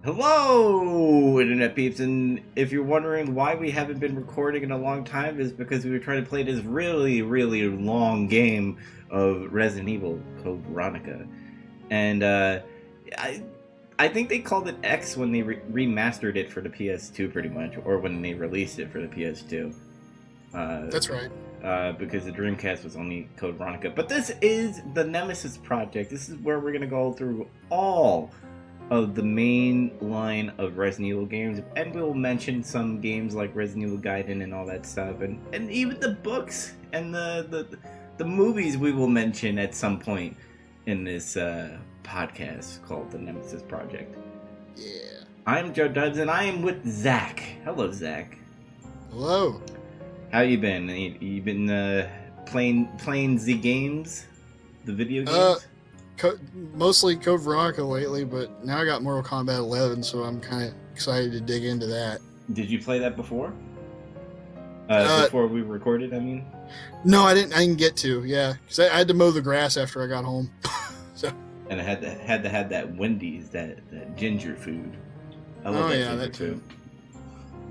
Hello, Internet peeps, and if you're wondering why we haven't been recording in a long time, is because we were trying to play this really, really long game of Resident Evil called Veronica. And I, I think they called it X when they remastered it for the PS2, pretty much, or when they released it for the PS2. That's right. Because the Dreamcast was only Code Veronica. But this is the Nemesis project. This is where we're going to go through all of the main line of Resident Evil games, and we'll mention some games like Resident Evil Gaiden and all that stuff, and even the books and the movies we will mention at some point in this podcast called the Nemesis Project. Yeah. I'm Joe Dubs, and I am with Zac. Hello, Zac. Hello. How you been? You been playing the games, the video games? Mostly Code Veronica lately, but now I got Mortal Kombat 11, so I'm kind of excited to dig into that. Did you play that before? Before we recorded, I mean? No, I didn't get to. Yeah, because I had to mow the grass after I got home. So. And I had to have that Wendy's, that ginger food. I love that too.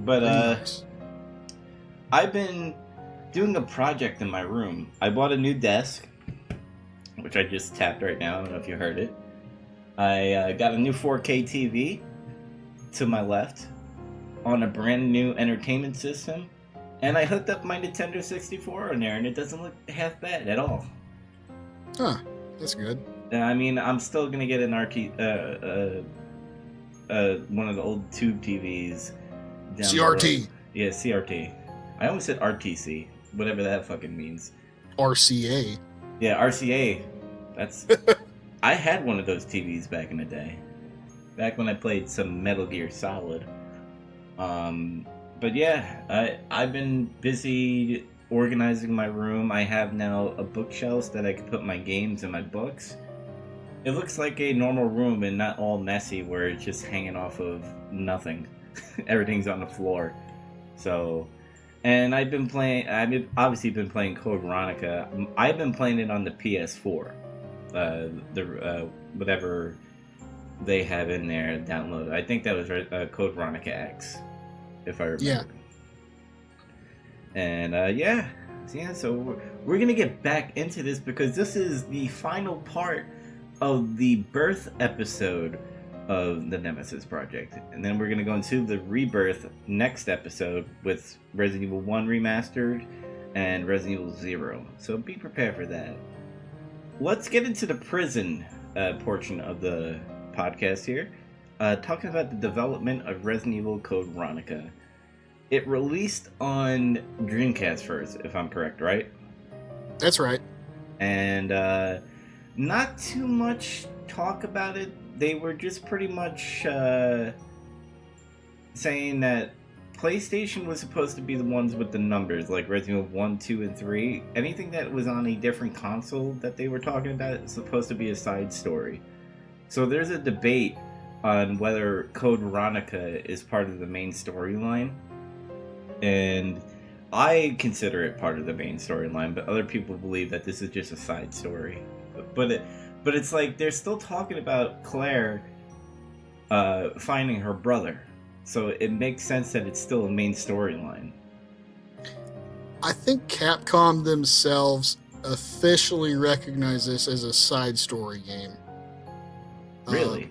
But nice. I've been doing a project in my room. I bought a new desk, which I just tapped right now. I don't know if you heard it. I got a new 4K TV to my left on a brand new entertainment system, and I hooked up my Nintendo 64 on there, and it doesn't look half bad at all. Huh, that's good. I mean, I'm still gonna get an one of the old tube TVs. CRT. Yeah, CRT. I almost said RTC, whatever that fucking means. RCA. Yeah, RCA. That's. I had one of those TVs back in the day, back when I played some Metal Gear Solid. But yeah, I've been busy organizing my room. I have now a bookshelf that I can put my games and my books. It looks like a normal room and not all messy where it's just hanging off of nothing. Everything's on the floor. So, and I've obviously been playing Code Veronica. I've been playing it on the PS4. Whatever they have in there downloaded. I think that was Code Veronica X, if I remember. Yeah. And so we're gonna get back into this because this is the final part of the birth episode of the Nemesis Project, and then we're gonna go into the rebirth next episode with Resident Evil 1 Remastered and Resident Evil 0. So be prepared for that. Let's get into the prison portion of the podcast here, talking about the development of Resident Evil Code Veronica. It released on Dreamcast first, if I'm correct, right? That's right. And not too much talk about it. They were just pretty much saying that PlayStation was supposed to be the ones with the numbers, like Resident Evil 1, 2, and 3. Anything that was on a different console that they were talking about is supposed to be a side story. So there's a debate on whether Code Veronica is part of the main storyline. And I consider it part of the main storyline, but other people believe that this is just a side story. But it's like they're still talking about Claire finding her brother. So it makes sense that it's still a main storyline. I think Capcom themselves officially recognize this as a side story game. Really?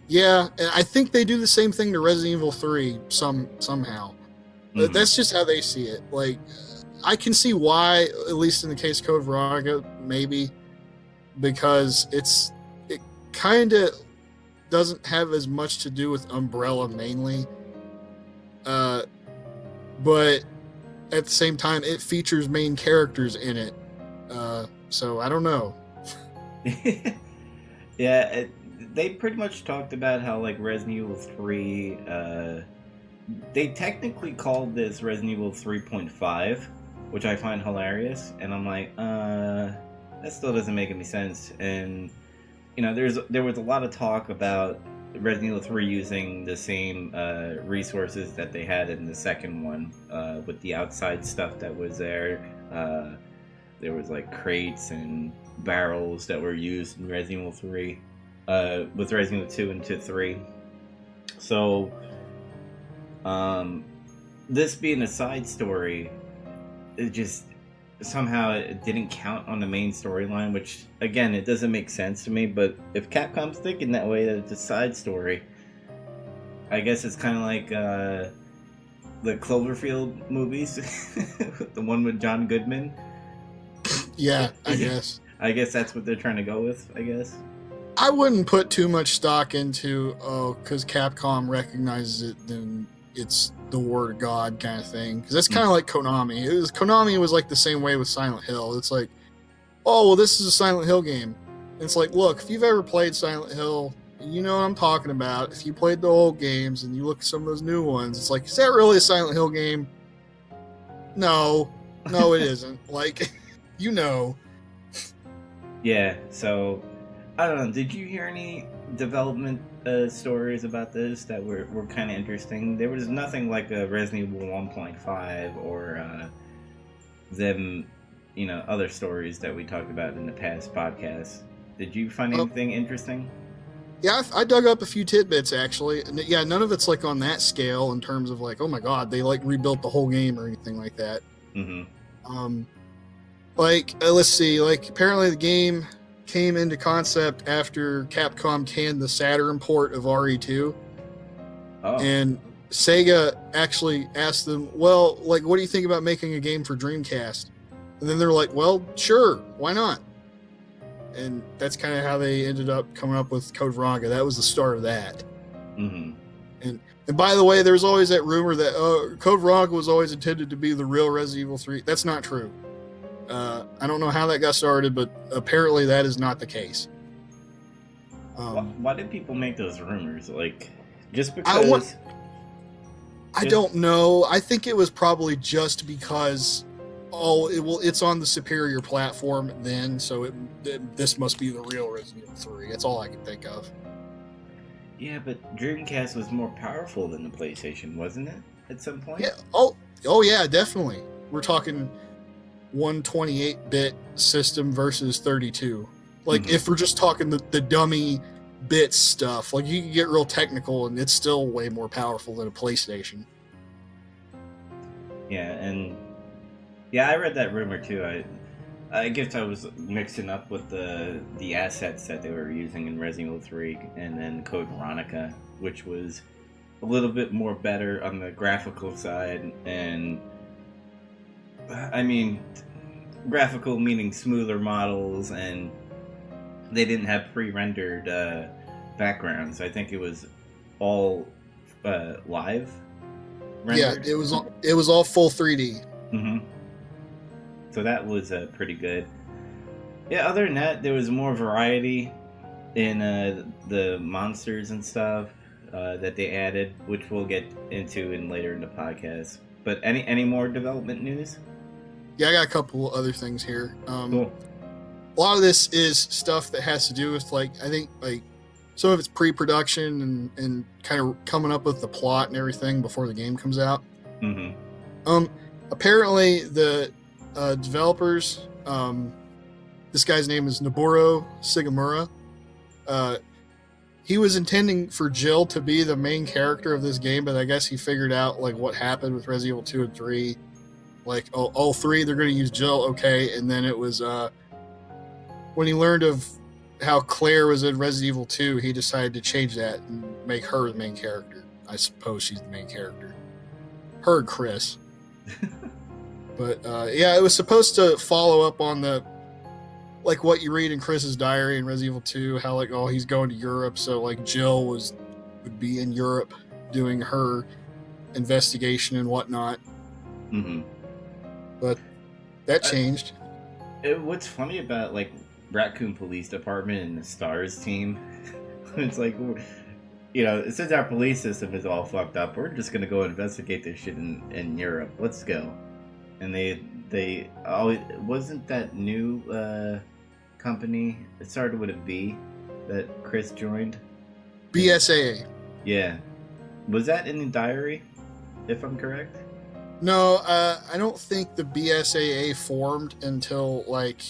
Yeah, and I think they do the same thing to Resident Evil 3 somehow. Mm-hmm. That's just how they see it. Like, I can see why, at least in the case of Code Veronica, maybe, because it kind of doesn't have as much to do with Umbrella mainly, but at the same time, it features main characters in it. So I don't know. Yeah, they pretty much talked about how like Resident Evil 3. They technically called this Resident Evil 3.5, which I find hilarious, and I'm like, that still doesn't make any sense. And you know, there was a lot of talk about Resident Evil 3 using the same resources that they had in the second one, with the outside stuff that was there. There was like crates and barrels that were used in Resident Evil 3, with Resident Evil 2 and 3. So, this being a side story, it just somehow it didn't count on the main storyline, which again, it doesn't make sense to me. But if Capcom's thinking that way, that it's a side story, I guess it's kind of like the Cloverfield movies, the one with John Goodman. Yeah, I guess. I guess that's what they're trying to go with, I guess. I wouldn't put too much stock into, because Capcom recognizes it, then it's the word of God kind of thing. Because that's kind of like Konami. Konami was like the same way with Silent Hill. It's like, oh, well, this is a Silent Hill game. And it's like, look, if you've ever played Silent Hill, you know what I'm talking about. If you played the old games and you look at some of those new ones, it's like, is that really a Silent Hill game? No, it isn't. Like, you know. Yeah, so I don't know. Did you hear any development stories about this that were kind of interesting? There was nothing like a Resident Evil 1.5 or them, other stories that we talked about in the past podcasts. Did you find anything interesting? Yeah, I dug up a few tidbits actually. And yeah, none of it's like on that scale in terms of like, oh my god, they like rebuilt the whole game or anything like that. Mm-hmm. Let's see. Like, apparently the game came into concept after Capcom canned the Saturn port of RE2. Oh. And Sega actually asked them, well, like, what do you think about making a game for Dreamcast? And then they're like, well, sure, why not? And that's kind of how they ended up coming up with Code Veronica. That was the start of that. Mm-hmm. And by the way, there's always that rumor that Code Veronica was always intended to be the real Resident Evil 3. That's not true. I don't know how that got started, but apparently that is not the case. Why did people make those rumors? Like, just because? I don't know. I think it was probably just because, it's on the superior platform then, so this must be the real Resident Evil 3. That's all I can think of. Yeah, but Dreamcast was more powerful than the PlayStation, wasn't it? At some point? Yeah. Oh yeah, definitely. We're talking 128-bit system versus 32. Like, if we're just talking the dummy bit stuff, like, you can get real technical and it's still way more powerful than a PlayStation. Yeah, and I read that rumor too. I guess I was mixing up with the assets that they were using in Resident Evil 3 and then Code Veronica, which was a little bit more better on the graphical side, and I mean, graphical meaning smoother models, and they didn't have pre-rendered backgrounds. I think it was all live rendered. Yeah, it was all full 3D. Mm-hmm. So that was pretty good. Yeah, other than that, there was more variety in the monsters and stuff that they added, which we'll get into later in the podcast. But any more development news? Yeah, I got a couple other things here. Cool. A lot of this is stuff that has to do with, like, I think, like, some of it's pre-production and kind of coming up with the plot and everything before the game comes out. Mm-hmm. Apparently the developers, this guy's name is Noboru Shigemura. He was intending for Jill to be the main character of this game, but I guess he figured out, like, what happened with Resident Evil 2 and 3. Like, all 3, they're going to use Jill, okay. And then it was when he learned of how Claire was in Resident Evil 2, he decided to change that and make her the main character. I suppose she's the main character. Her and Chris. But yeah, it was supposed to follow up on the, like, what you read in Chris's diary in Resident Evil 2, how, like, he's going to Europe, so, like, Jill would be in Europe doing her investigation and whatnot. Mm-hmm. But that changed. What's funny about, like, Raccoon Police Department and the STARS team, it's like, since our police system is all fucked up, we're just gonna go investigate this shit in Europe. Let's go. And they wasn't that new company, it started with a B, that Chris joined? BSAA. Yeah. Was that in the diary, if I'm correct? No, I don't think the BSAA formed until, like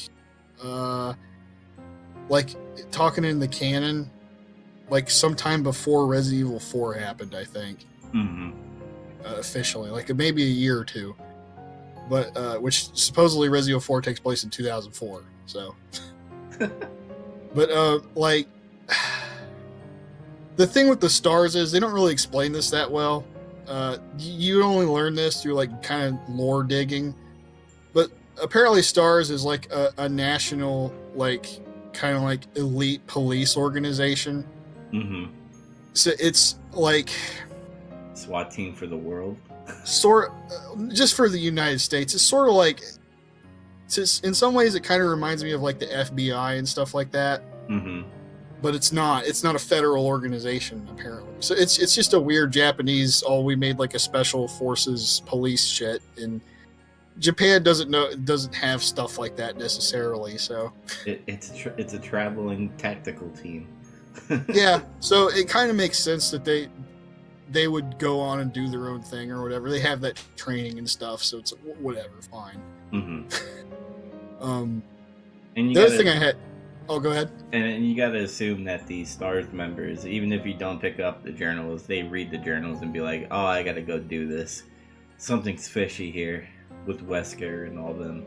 talking in the canon, like sometime before Resident Evil 4 happened, I think, Mm-hmm. officially, like maybe a year or two. But which supposedly Resident Evil 4 takes place in 2004. So, but like the thing with the stars is they don't really explain this that well. You only learn this through like kind of lore digging. But apparently, stars is like a national, like kind of like elite police organization. Mm-hmm. So it's like SWAT team for the world. Just for the United States. It's sort of like, in some ways, it kind of reminds me of like the FBI and stuff like that. Mm-hmm. But it's not a federal organization apparently. So it's just a weird Japanese. We made like a special forces police shit, and Japan doesn't have stuff like that necessarily. So it's a traveling tactical team. yeah, so it kind of makes sense that they would go on and do their own thing or whatever. They have that training and stuff, so it's whatever, fine. Mm-hmm. And the other thing I had. Oh, go ahead. And you got to assume that the STARS members, even if you don't pick up the journals, they read the journals and be like, "Oh, I got to go do this. Something's fishy here with Wesker and all them."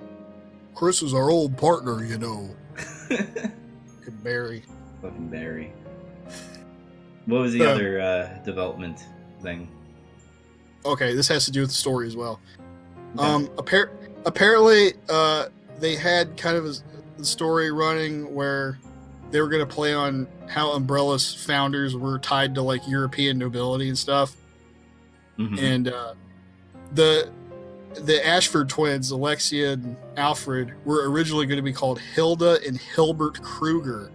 Chris is our old partner, you know. Barry. Fucking Barry. What was the other development thing? Okay, this has to do with the story as well. Okay. Apparently, they had kind of the story running where they were going to play on how Umbrella's founders were tied to like European nobility and stuff. Mm-hmm. And the Ashford twins, Alexia and Alfred, were originally going to be called Hilda and Hilbert Kruger.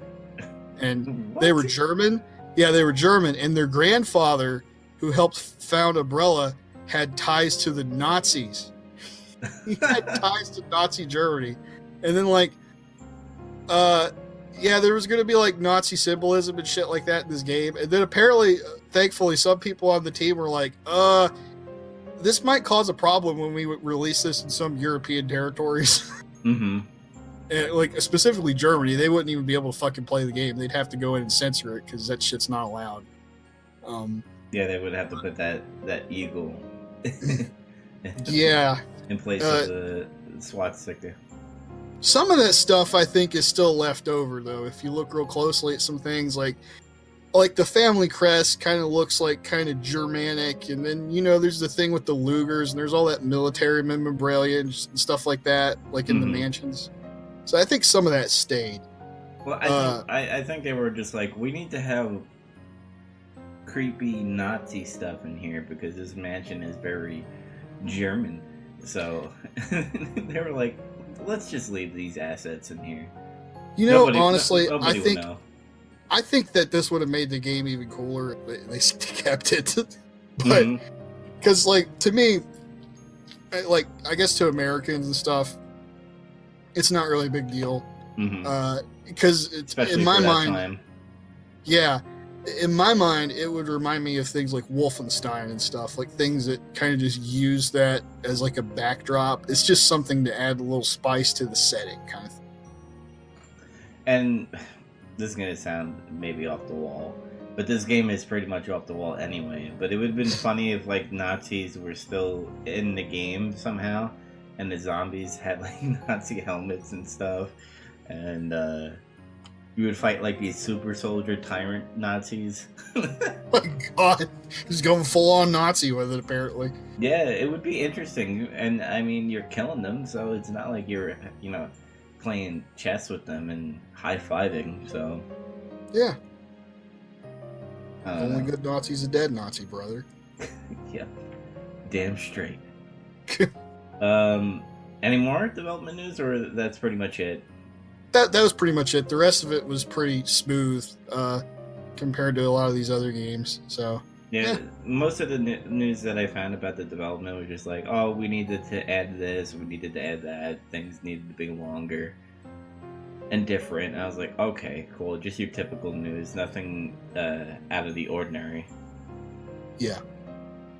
And What? they were German. Yeah, they were German. And their grandfather, who helped found Umbrella, had ties to the Nazis. He had ties to Nazi Germany. And then, like, there was going to be, like, Nazi symbolism and shit like that in this game. And then apparently, thankfully, some people on the team were like, this might cause a problem when we release this in some European territories. Mm-hmm. And, like, specifically Germany. They wouldn't even be able to fucking play the game. They'd have to go in and censor it because that shit's not allowed. Yeah, they would have to put that eagle Yeah. in place of the SWAT sticker. Some of that stuff I think is still left over though. If you look real closely at some things like the family crest kind of looks like kind of Germanic, and then there's the thing with the Lugers, and there's all that military memorabilia and stuff like that, like in the mansions. So I think some of that stayed. Well, I think they were just like, we need to have creepy Nazi stuff in here because this mansion is very German. So they were like, let's just leave these assets in here. Honestly, nobody would know. I think that this would have made the game even cooler if they kept it. But because, to me, I guess to Americans and stuff, it's not really a big deal. Because Especially in my for that mind, time. Yeah, in my mind, it would remind me of things like Wolfenstein and stuff, like things that kind of just use that as like a backdrop. It's just something to add a little spice to the setting, kind of thing. And this is going to sound maybe off the wall, but this game is pretty much off the wall anyway. But it would have been funny if Nazis were still in the game somehow, and the zombies had Nazi helmets and stuff, and you would fight these super soldier tyrant Nazis. My God, he's going full on Nazi with it apparently. Yeah, it would be interesting, and I mean you're killing them, so it's not like you're playing chess with them and high-fiving, so... Yeah. Only good Nazi's a dead Nazi, brother. Yeah. Damn straight. Any more development news, or that's pretty much it? That was pretty much it. The rest of it was pretty smooth compared to a lot of these other games, so... Yeah, most of the news that I found about the development was just like, oh, we needed to add this, we needed to add that, things needed to be longer and different. And I was like, okay, cool, just your typical news, nothing out of the ordinary. Yeah.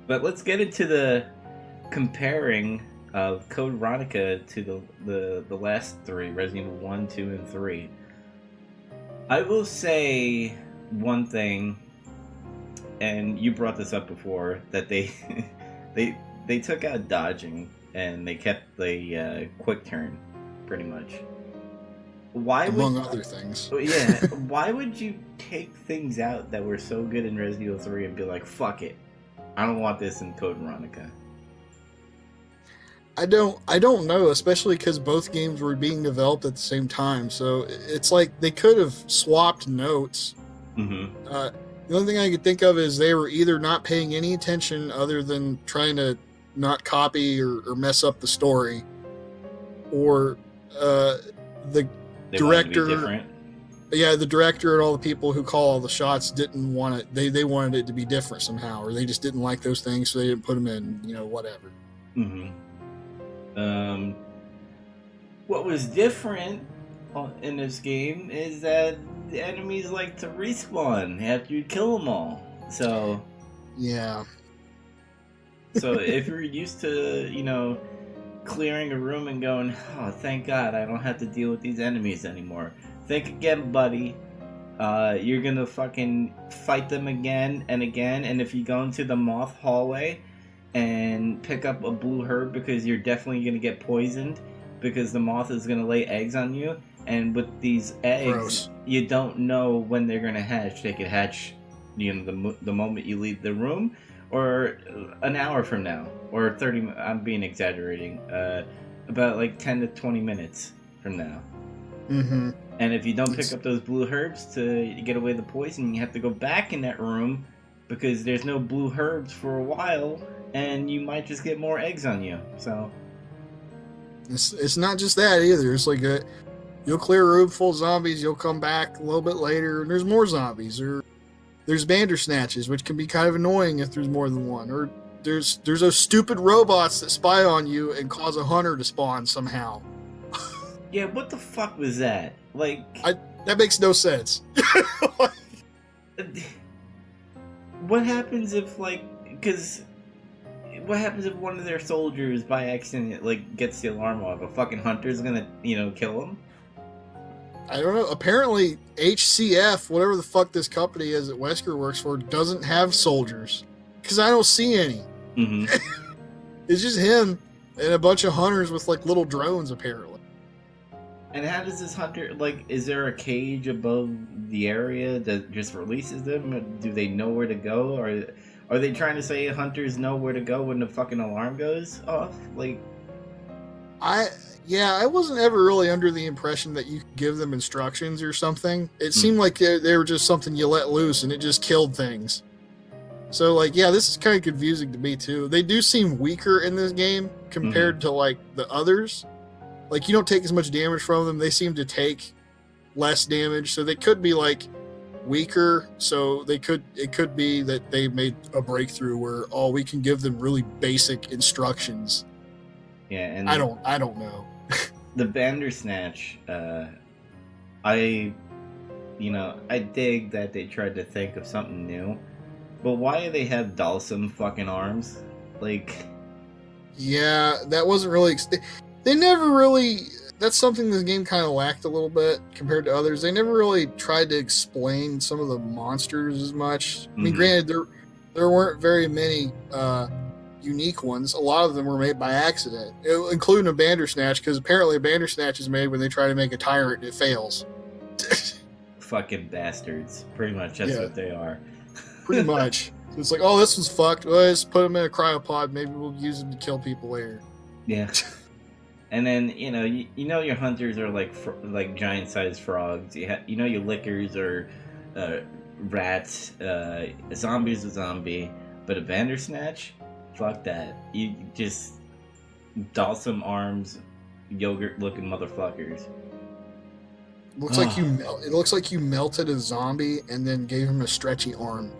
But let's get into the comparing of Code Veronica to the last three, Resident Evil 1, 2, and 3. I will say one thing, and you brought this up before, that they they took out dodging and they kept the quick turn, pretty much. Why among other things. Yeah, why would you take things out that were so good in Resident Evil 3 and be like, fuck it, I don't want this in Code Veronica? I don't know, especially because both games were being developed at the same time. So it's like they could have swapped notes. Mm-hmm. The only thing I could think of is they were either not paying any attention other than trying to not copy or mess up the story, or the director. Yeah, the director and all the people who call all the shots didn't want it. They wanted it to be different somehow, or they just didn't like those things, so they didn't put them in. Whatever. Mm-hmm. What was different in this game is that the enemies like to respawn after you kill them all. So yeah. So if you're used to, clearing a room and going, oh, thank God I don't have to deal with these enemies anymore. Think again, buddy. You're gonna fucking fight them again and again, and if you go into the moth hallway and pick up a blue herb, because you're definitely gonna get poisoned because the moth is gonna lay eggs on you, and with these eggs, gross. You don't know when they're gonna hatch. They could hatch, the moment you leave the room, or an hour from now, or 30. I'm being exaggerating. About like 10 to 20 minutes from now. Mm-hmm. And if you don't pick up those blue herbs to get away the poison, you have to go back in that room because there's no blue herbs for a while, and you might just get more eggs on you. So it's not just that either. It's like you'll clear a room full of zombies, you'll come back a little bit later, and there's more zombies. Or there's Bandersnatches, which can be kind of annoying if there's more than one. Or there's those stupid robots that spy on you and cause a hunter to spawn somehow. Yeah, what the fuck was that? Like, that makes no sense. What happens if, what happens if one of their soldiers by accident, gets the alarm off? A fucking hunter's gonna, kill him? I don't know. Apparently, HCF, whatever the fuck this company is that Wesker works for, doesn't have soldiers. Because I don't see any. Mm-hmm. It's just him and a bunch of hunters with, little drones, apparently. And how does this hunter, is there a cage above the area that just releases them? Do they know where to go? Or are they trying to say hunters know where to go when the fucking alarm goes off? I wasn't ever really under the impression that you could give them instructions or something. It seemed like they were just something you let loose and it just killed things. So, this is kind of confusing to me, too. They do seem weaker in this game compared to, the others. You don't take as much damage from them. They seem to take less damage. So they could be, weaker. So it could be that they made a breakthrough where, we can give them really basic instructions. Yeah, and I don't know. The Bandersnatch, I dig that they tried to think of something new. But why do they have Dalsum fucking arms? Yeah, that wasn't really... They never really... That's something this game kind of lacked a little bit compared to others. They never really tried to explain some of the monsters as much. I mean, granted, there weren't very many unique ones. A lot of them were made by accident, including a Bandersnatch, because apparently a Bandersnatch is made when they try to make a tyrant and it fails. Fucking bastards. Pretty much, that's what they are. Pretty much. So it's like, this was fucked. Let's put them in a cryopod. Maybe we'll use them to kill people later. Yeah. And then, your hunters are like giant-sized frogs. Your lickers are rats. Zombies a zombie. But a Bandersnatch? Fuck that. You just Dalsum arms, yogurt-looking motherfuckers. It looks like you melted a zombie and then gave him a stretchy arm.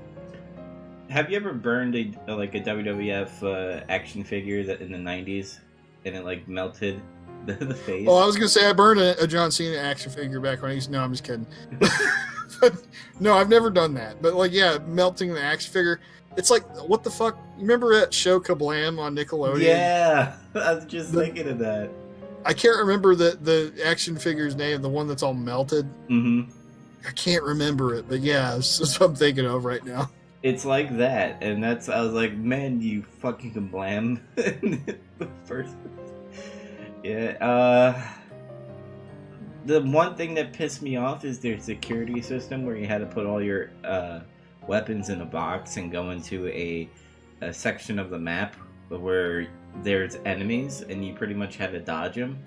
Have you ever burned a WWF action figure that in the 90s and it melted the face? Oh, I was gonna say I burned a John Cena action figure back when no, I'm just kidding. No, I've never done that. But melting the action figure. It's what the fuck? You remember that show Kablam on Nickelodeon? Yeah, I was just thinking of that. I can't remember the action figure's name, the one that's all melted. Mm-hmm. I can't remember it, but yeah, that's what I'm thinking of right now. It's like that, and I was like, man, you fucking kablam. The first, yeah. The one thing that pissed me off is their security system where you had to put all your weapons in a box and go into a section of the map where there's enemies, and you pretty much had to dodge them.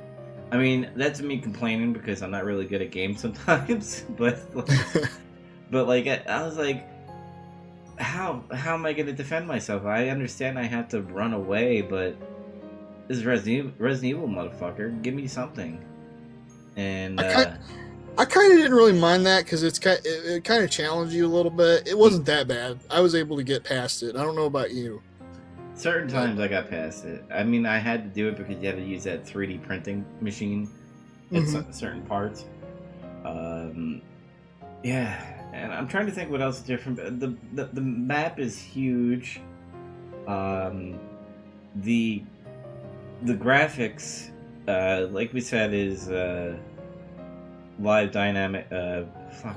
I mean, that's me complaining because I'm not really good at games sometimes, but like I was like, how am I going to defend myself? I understand I have to run away, but this is Resident Evil, motherfucker. Give me something. And I kind of didn't really mind that because it kind of challenged you a little bit. It wasn't that bad. I was able to get past it. I don't know about you. Certain times I got past it. I mean, I had to do it because you had to use that 3D printing machine at certain parts. Yeah. And I'm trying to think what else is different. The map is huge. The graphics, like we said, is live dynamic.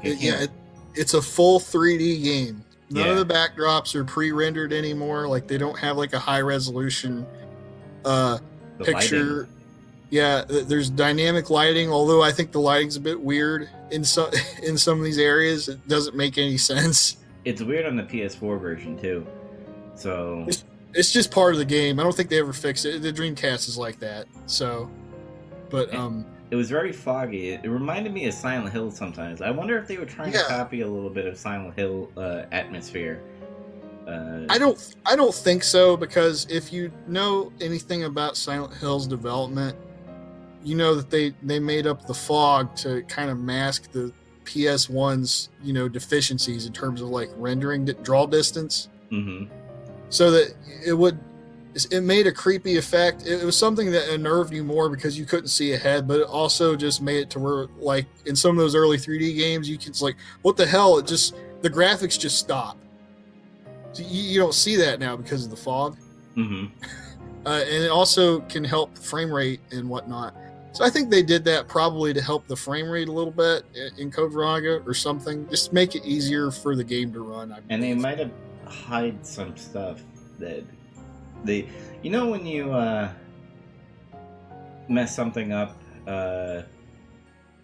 It's a full 3D game. None of the backdrops are pre-rendered anymore. Like they don't have like a high resolution picture. Lighting. Yeah, there's dynamic lighting, although I think the lighting's a bit weird in some of these areas. It doesn't make any sense. It's weird on the PS4 version too. So it's just part of the game. I don't think they ever fix it. The Dreamcast is like that. So, but it was very foggy. It reminded me of Silent Hill sometimes. I wonder if they were trying to copy a little bit of Silent Hill atmosphere. I don't think so, because if you know anything about Silent Hill's development, you know that they made up the fog to kind of mask the PS1's deficiencies in terms of like rendering draw distance, so that it made a creepy effect. It was something that unnerved you more because you couldn't see ahead, but it also just made it to where, like in some of those early 3D games, it's like, what the hell? The graphics just stop. So you don't see that now because of the fog. And it also can help frame rate and whatnot. So I think they did that probably to help the frame rate a little bit in Code Veronica or something. Just make it easier for the game to run. And they might have hide some stuff that they, when you mess something up. I'm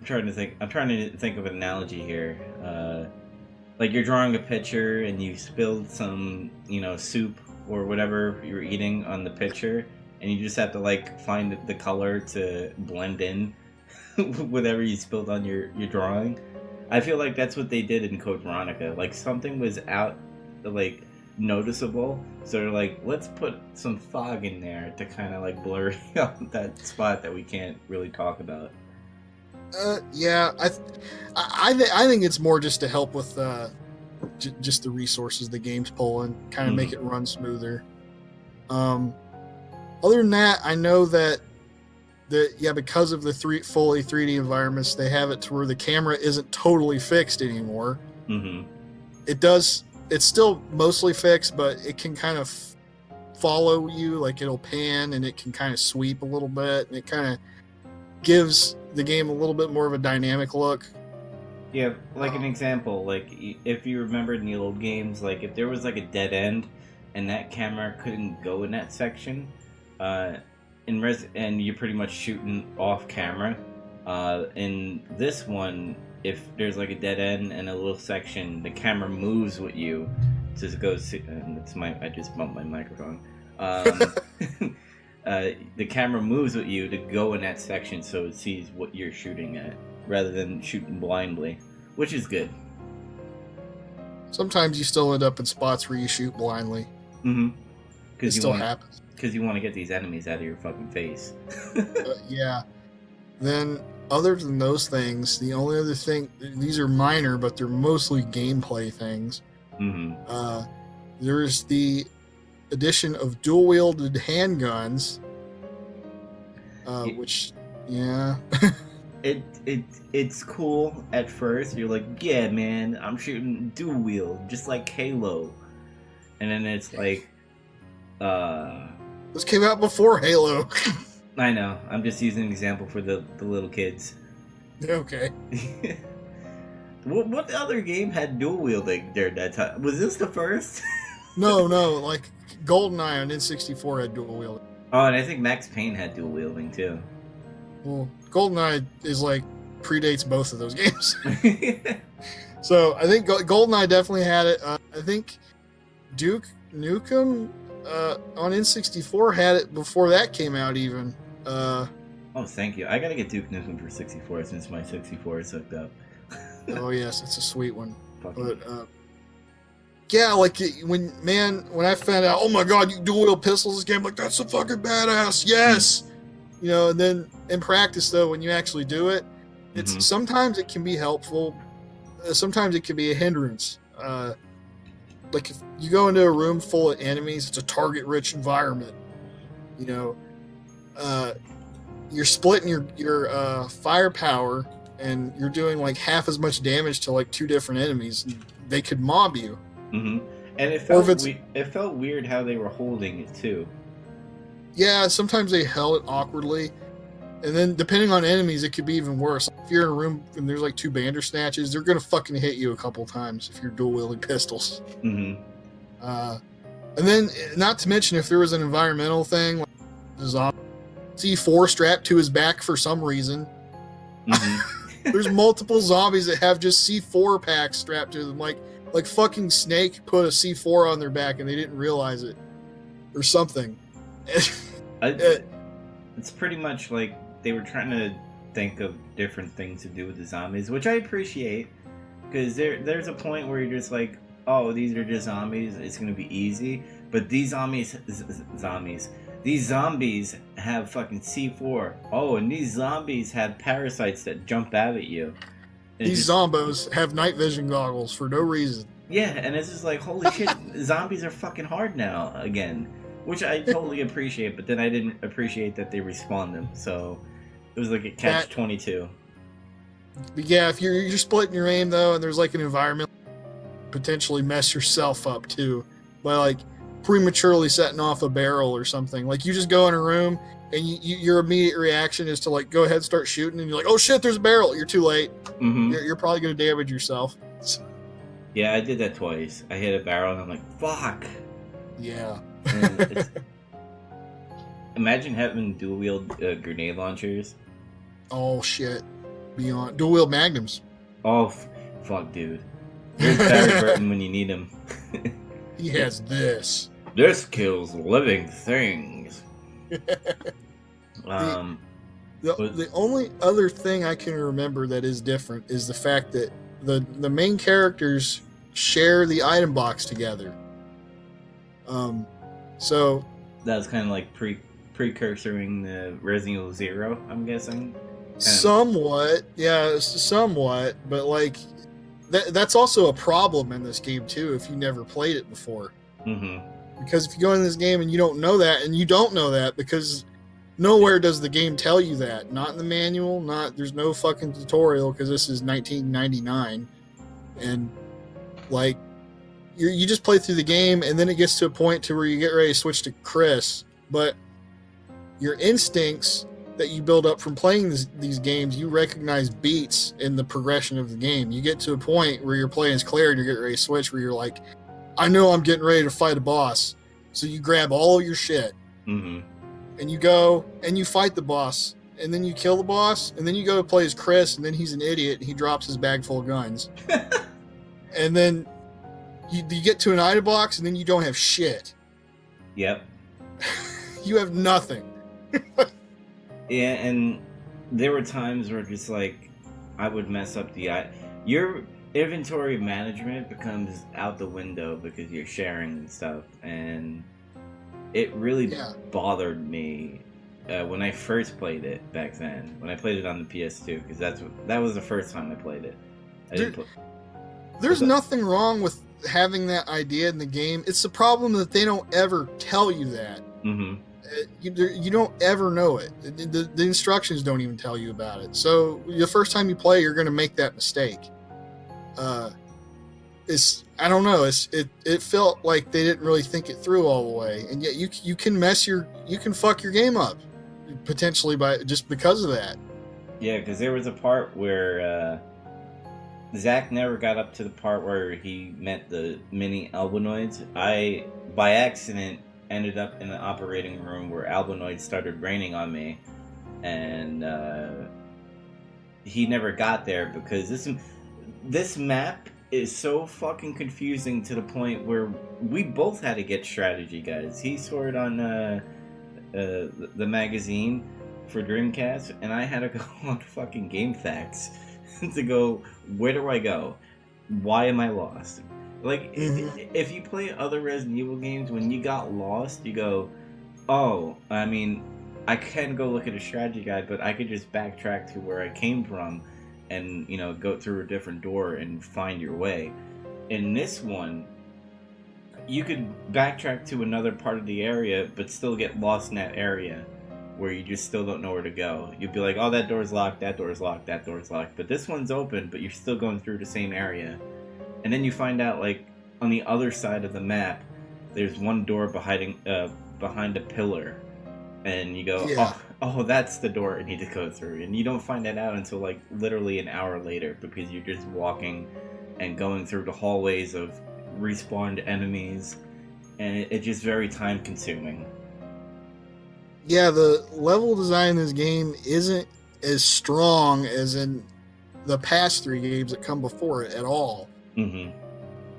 trying to think of an analogy here. Like you're drawing a picture and you spilled some, soup or whatever you're eating on the picture, and you just have to like find the color to blend in whatever you spilled on your drawing. I feel like that's what they did in Code Veronica. Like something was out, like noticeable, so they're like, let's put some fog in there to kind of like blur out that spot that we can't really talk about. Yeah, I think it's more just to help with just the resources the game's pulling, kind of make it run smoother. Other than that, I know that because of the fully 3D environments, they have it to where the camera isn't totally fixed anymore. It's still mostly fixed, but it can kind of follow you, like it'll pan and it can kind of sweep a little bit, and it kind of gives the game a little bit more of a dynamic look. Yeah, like an example, like if you remember in the old games, like if there was like a dead end and that camera couldn't go in that section, and you're pretty much shooting off camera. In this one, if there's like a dead end and a little section, the camera moves with you to go see. I just bumped my microphone. The camera moves with you to go in that section, so it sees what you're shooting at, rather than shooting blindly, which is good. Sometimes you still end up in spots where you shoot blindly. It still happens. Because you want to get these enemies out of your fucking face. Yeah. Then, other than those things, the only other thing, these are minor, but they're mostly gameplay things. There's the addition of dual-wielded handguns, which, yeah. It's cool at first. You're like, yeah, man, I'm shooting dual wield, just like Halo. And then it's like, this came out before Halo. I know. I'm just using an example for the little kids. Okay. What other game had dual wielding during that time? Was this the first? No, like GoldenEye on N64 had dual wielding. Oh, and I think Max Payne had dual wielding too. Well, GoldenEye is like predates both of those games. So I think GoldenEye definitely had it. I think Duke Nukem on N64 had it before that came out even. Oh, thank you. I gotta get Duke Nukem for 64 since my 64 is hooked up. Oh yes, it's a sweet one. Fucking- But yeah, like when I found out, oh my god, you dual wield pistols this game, like that's so fucking badass. Yes, you know. And then in practice though, when you actually do it, it's sometimes it can be helpful, sometimes it can be a hindrance. Like if you go into a room full of enemies, it's a target-rich environment. You know, you're splitting your firepower, and you're doing like half as much damage to like two different enemies. They could mob you. And it felt weird how they were holding it too. Yeah, sometimes they held it awkwardly, and then depending on enemies, it could be even worse. If you're in a room and there's like two Bandersnatches, they're gonna fucking hit you a couple times if you're dual wielding pistols. And then, not to mention, if there was an environmental thing, like C4 strapped to his back for some reason. There's multiple zombies that have just C4 packs strapped to them, like fucking Snake put a C4 on their back and they didn't realize it, or something. It's pretty much like they were trying to think of different things to do with the zombies, which I appreciate, because there's a point where you're just like, oh, these are just zombies, it's gonna be easy. But these zombies have fucking C4. Oh, and these zombies have parasites that jump out at you. And these zombos have night vision goggles for no reason. Yeah, and it's just like, holy shit, zombies are fucking hard now again. Which I totally appreciate, but then I didn't appreciate that they respawn them. So it was like a catch-22. Yeah, if you're splitting your aim though, and there's like an environment, potentially mess yourself up too by like prematurely setting off a barrel or something. Like you just go in a room and your immediate reaction is to like go ahead and start shooting, and you're like, oh shit, there's a barrel. You're too late. You're probably going to damage yourself. Yeah, I did that twice. I hit a barrel and I'm like, fuck. Yeah. Imagine having dual wield grenade launchers. Oh shit. Beyond dual wield magnums. Oh fuck, dude. There's Barry Burton when you need him. He has this. This kills living things. The only other thing I can remember that is different is the fact that the main characters share the item box together. So that was kind of like precursoring the Resident Evil 0, I'm guessing. Somewhat, yeah, somewhat, but like that's also a problem in this game too if you never played it before. Because if you go in this game and you don't know that, and you don't know that because nowhere does the game tell you that. Not in the manual, there's no fucking tutorial because this is 1999, and like you just play through the game, and then it gets to a point to where you get ready to switch to Chris, but your instincts that you build up from playing these games, you recognize beats in the progression of the game. You get to a point where you're playing as Claire and you're getting ready to switch, where you're like, I know I'm getting ready to fight a boss. So you grab all your shit and you go and you fight the boss, and then you kill the boss, and then you go to play as Chris, and then he's an idiot and he drops his bag full of guns. And then you get to an item box, and then you don't have shit. Yep. You have nothing. Yeah, and there were times where just like I would mess up your inventory management becomes out the window because you're sharing and stuff, and it really bothered me when I first played it back then. When I played it on the PS2, because that was the first time I played it. There's nothing wrong with having that idea in the game. It's the problem that they don't ever tell you that. You don't ever know it. The instructions don't even tell you about it. So the first time you play, you're going to make that mistake. I don't know. It felt like they didn't really think it through all the way, and yet you can fuck your game up potentially by just because of that. Yeah, because there was a part where Zach never got up to the part where he met the mini albunoids. I, by accident, ended up in the operating room where albunoids started raining on me, and he never got there because this map is so fucking confusing to the point where we both had to get strategy guides. He saw it on the magazine for Dreamcast, and I had to go on fucking Game Facts to go, where do I go? Why am I lost? Like, if you play other Resident Evil games, when you got lost, you go, oh, I mean, I can go look at a strategy guide, but I could just backtrack to where I came from and, you know, go through a different door and find your way. In this one, you could backtrack to another part of the area, but still get lost in that area where you just still don't know where to go. You'd be like, oh, that door's locked, that door's locked, that door's locked. But this one's open, but you're still going through the same area. And then you find out, like, on the other side of the map, there's one door behind a pillar. And you go, Yeah. oh, that's the door I need to go through. And you don't find that out until, like, literally an hour later, because you're just walking and going through the hallways of respawned enemies. And it's just very time-consuming. Yeah, the level design in this game isn't as strong as in the past 3 games that come before it at all. Mm-hmm.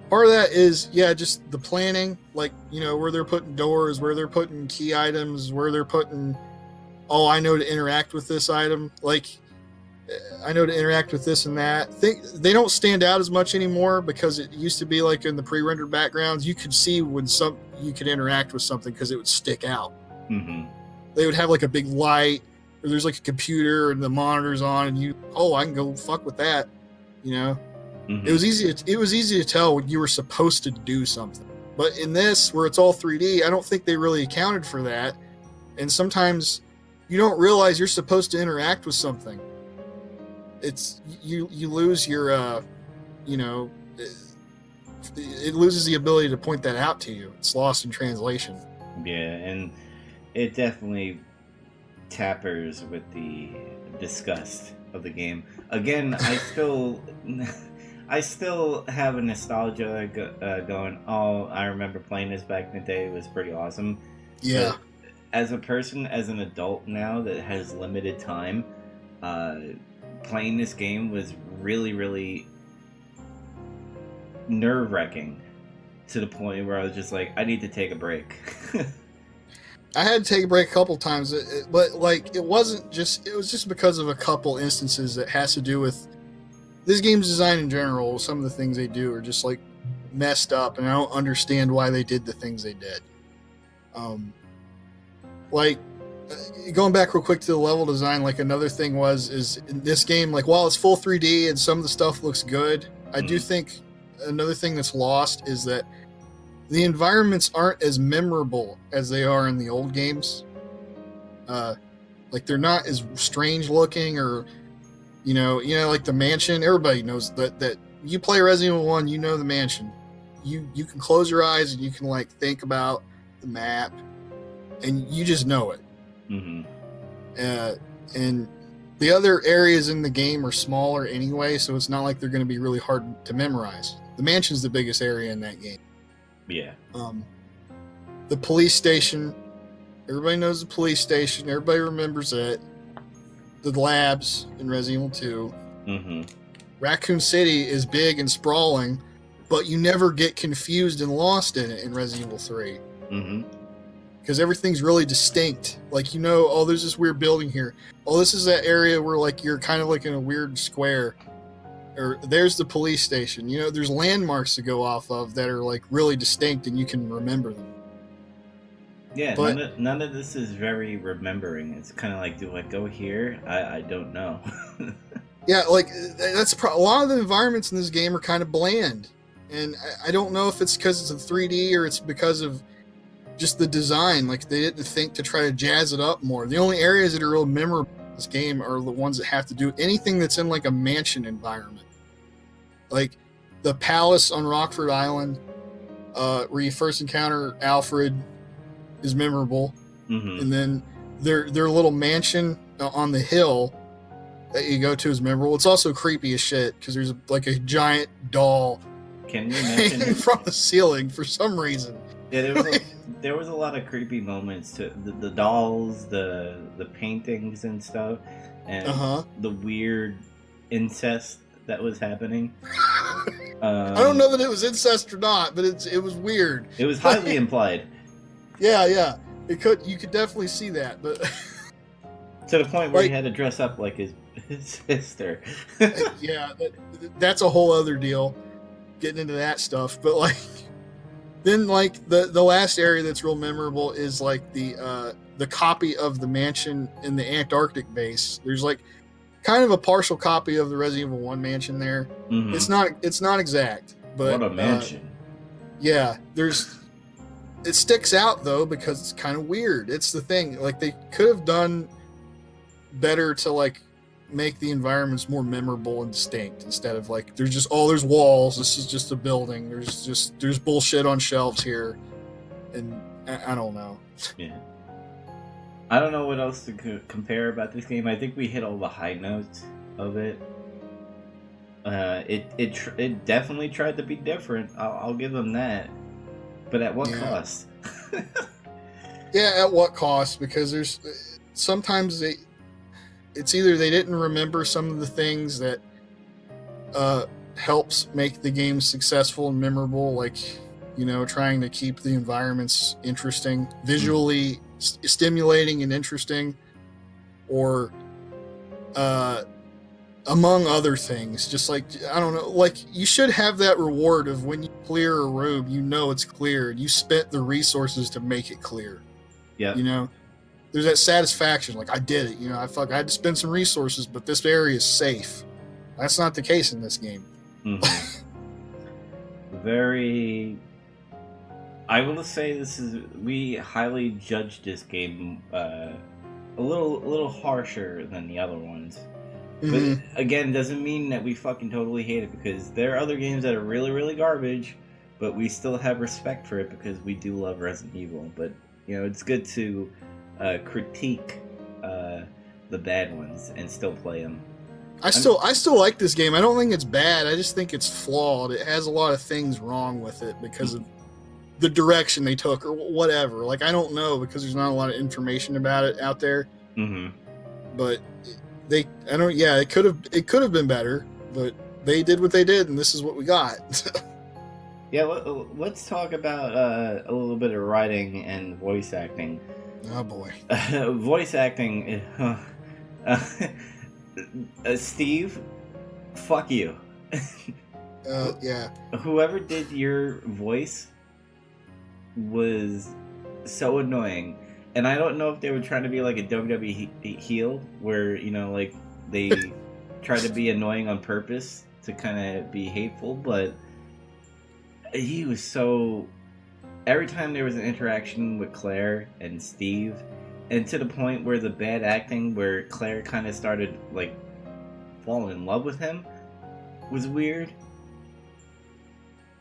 Part of that is, just the planning, like, you know, where they're putting doors, where they're putting key items, where they're putting, oh, I know to interact with this item. Like, I know to interact with this and that. They don't stand out as much anymore because it used to be like in the pre-rendered backgrounds, you could see when you could interact with something because it would stick out. Mm-hmm. They would have like a big light, or there's like a computer and the monitor's on, and I can go fuck with that, you know. Mm-hmm. It was easy to tell when you were supposed to do something. But in this, where it's all 3D, I don't think they really accounted for that. And sometimes you don't realize you're supposed to interact with something. It's you lose your it loses the ability to point that out to you. It's lost in translation. Yeah, and it definitely tappers with the disgust of the game. Again, I still have a nostalgia going, oh, I remember playing this back in the day. It was pretty awesome. Yeah. But as a person, as an adult now that has limited time, playing this game was really, really nerve-wracking to the point where I was just like, I need to take a break. I had to take a break a couple times, but like it was just because of a couple instances that has to do with this game's design in general. Some of the things they do are just like messed up, and I don't understand why they did the things they did. Like going back real quick to the level design, like another thing is in this game, like while it's full 3D and some of the stuff looks good, I do think another thing that's lost is that the environments aren't as memorable as they are in the old games. Like they're not as strange looking, or you know, like the mansion. Everybody knows that you play Resident Evil 1, you know the mansion. You can close your eyes and you can like think about the map, and you just know it. Mm-hmm. And the other areas in the game are smaller anyway, so it's not like they're going to be really hard to memorize. The mansion's the biggest area in that game. Yeah. The police station, everybody knows the police station. Everybody remembers it. The labs in Resident Evil 2. Mm-hmm. Raccoon City is big and sprawling, but you never get confused and lost in it in Resident Evil 3. Mm-hmm. Because everything's really distinct. Like, you know, oh, there's this weird building here. Oh, this is that area where like you're kind of like in a weird square. Or there's the police station. You know, there's landmarks to go off of that are like really distinct and you can remember them. Yeah, but none of this is very remembering. It's kind of like, do I go here? I don't know. Yeah, like that's a lot of the environments in this game are kind of bland, and I don't know if it's because it's in 3D or it's because of just the design. Like they didn't think to try to jazz it up more. The only areas that are real memorable in this game are the ones that have to do with anything that's in like a mansion environment, like the palace on Rockford Island, where you first encounter Alfred, is memorable. Mm-hmm. And then their little mansion on the hill that you go to is memorable. It's also creepy as shit because there's like a giant doll Can we mention hanging from the ceiling for some reason. Yeah, there was a lot of creepy moments to the dolls, the paintings and stuff, and the weird incest that was happening. I don't know that it was incest or not, but it was weird. It was highly implied. Yeah. You could definitely see that, but to the point where he had to dress up like his sister. Yeah, that's a whole other deal. Getting into that stuff, but like, then like the last area that's real memorable is like the copy of the mansion in the Antarctic base. There's like kind of a partial copy of the Resident Evil 1 mansion there. Mm-hmm. It's not exact, but what a mansion. Yeah, it sticks out though because it's kind of weird. It's the thing, like they could have done better to like make the environments more memorable and distinct instead of like there's walls, this is just a building, there's bullshit on shelves here, and I don't know. Yeah, I don't know what else to compare about this game. I think we hit all the high notes of it. It definitely tried to be different. I'll give them that, but at what cost? Yeah, at what cost? Because there's sometimes it's either they didn't remember some of the things that helps make the game successful and memorable, like, you know, trying to keep the environments interesting, visually stimulating and interesting, or among other things, just like, I don't know, like you should have that reward of when you clear a room, you know it's clear and you spent the resources to make it clear. Yeah, you know, there's that satisfaction, like I did it, you know, I had to spend some resources, but this area is safe. That's not the case in this game. Mm-hmm. Very, I will say we highly judged this game a little harsher than the other ones. Mm-hmm. But again, doesn't mean that we fucking totally hate it, because there are other games that are really, really garbage, but we still have respect for it because we do love Resident Evil. But, you know, it's good to critique the bad ones and still play them. I still like this game. I don't think it's bad. I just think it's flawed. It has a lot of things wrong with it because of the direction they took or whatever. Like, I don't know because there's not a lot of information about it out there. Mm-hmm. But it could have been better, but they did what they did, and this is what we got. Yeah, let's talk about a little bit of writing and voice acting. Oh boy. Voice acting. Steve, fuck you. Yeah. Whoever did your voice was so annoying. And I don't know if they were trying to be like a WWE heel, where, you know, like they try to be annoying on purpose to kind of be hateful, but he was so... Every time there was an interaction with Claire and Steve, and to the point where the bad acting, where Claire kind of started, like, falling in love with him, was weird.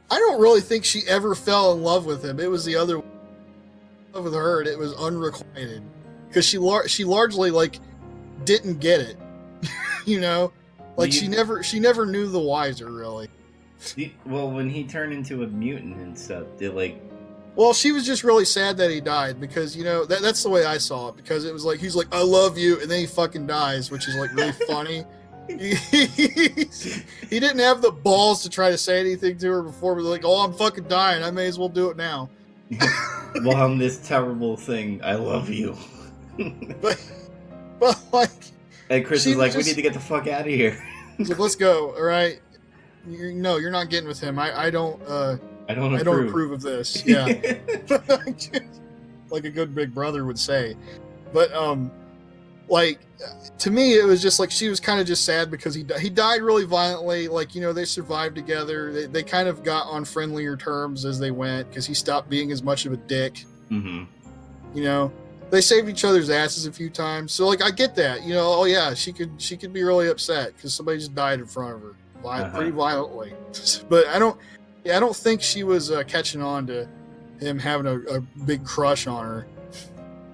I don't really think she ever fell in love with him. It was the other way with her, and it was unrequited. Because she largely, like, didn't get it. You know? Like, she never knew the wiser, really. Well, when he turned into a mutant and stuff, they, like... Well, she was just really sad that he died because, you know, that's the way I saw it, because it was like, he's like, I love you, and then he fucking dies, which is like really funny. He didn't have the balls to try to say anything to her before, but like, oh, I'm fucking dying, I may as well do it now. Well, I'm this terrible thing, I love you. but like... And Chris is like, we need to get the fuck out of here. He's like, let's go, alright? No, you're not getting with him. I don't approve of this. Yeah. Like a good big brother would say. But like, to me it was just like she was kind of just sad because he died really violently. Like, you know, they survived together. They kind of got on friendlier terms as they went because he stopped being as much of a dick. Mm-hmm. You know, they saved each other's asses a few times. So like, I get that. You know, oh yeah, she could be really upset because somebody just died in front of her. Pretty violently. But I don't think she was catching on to him having a big crush on her.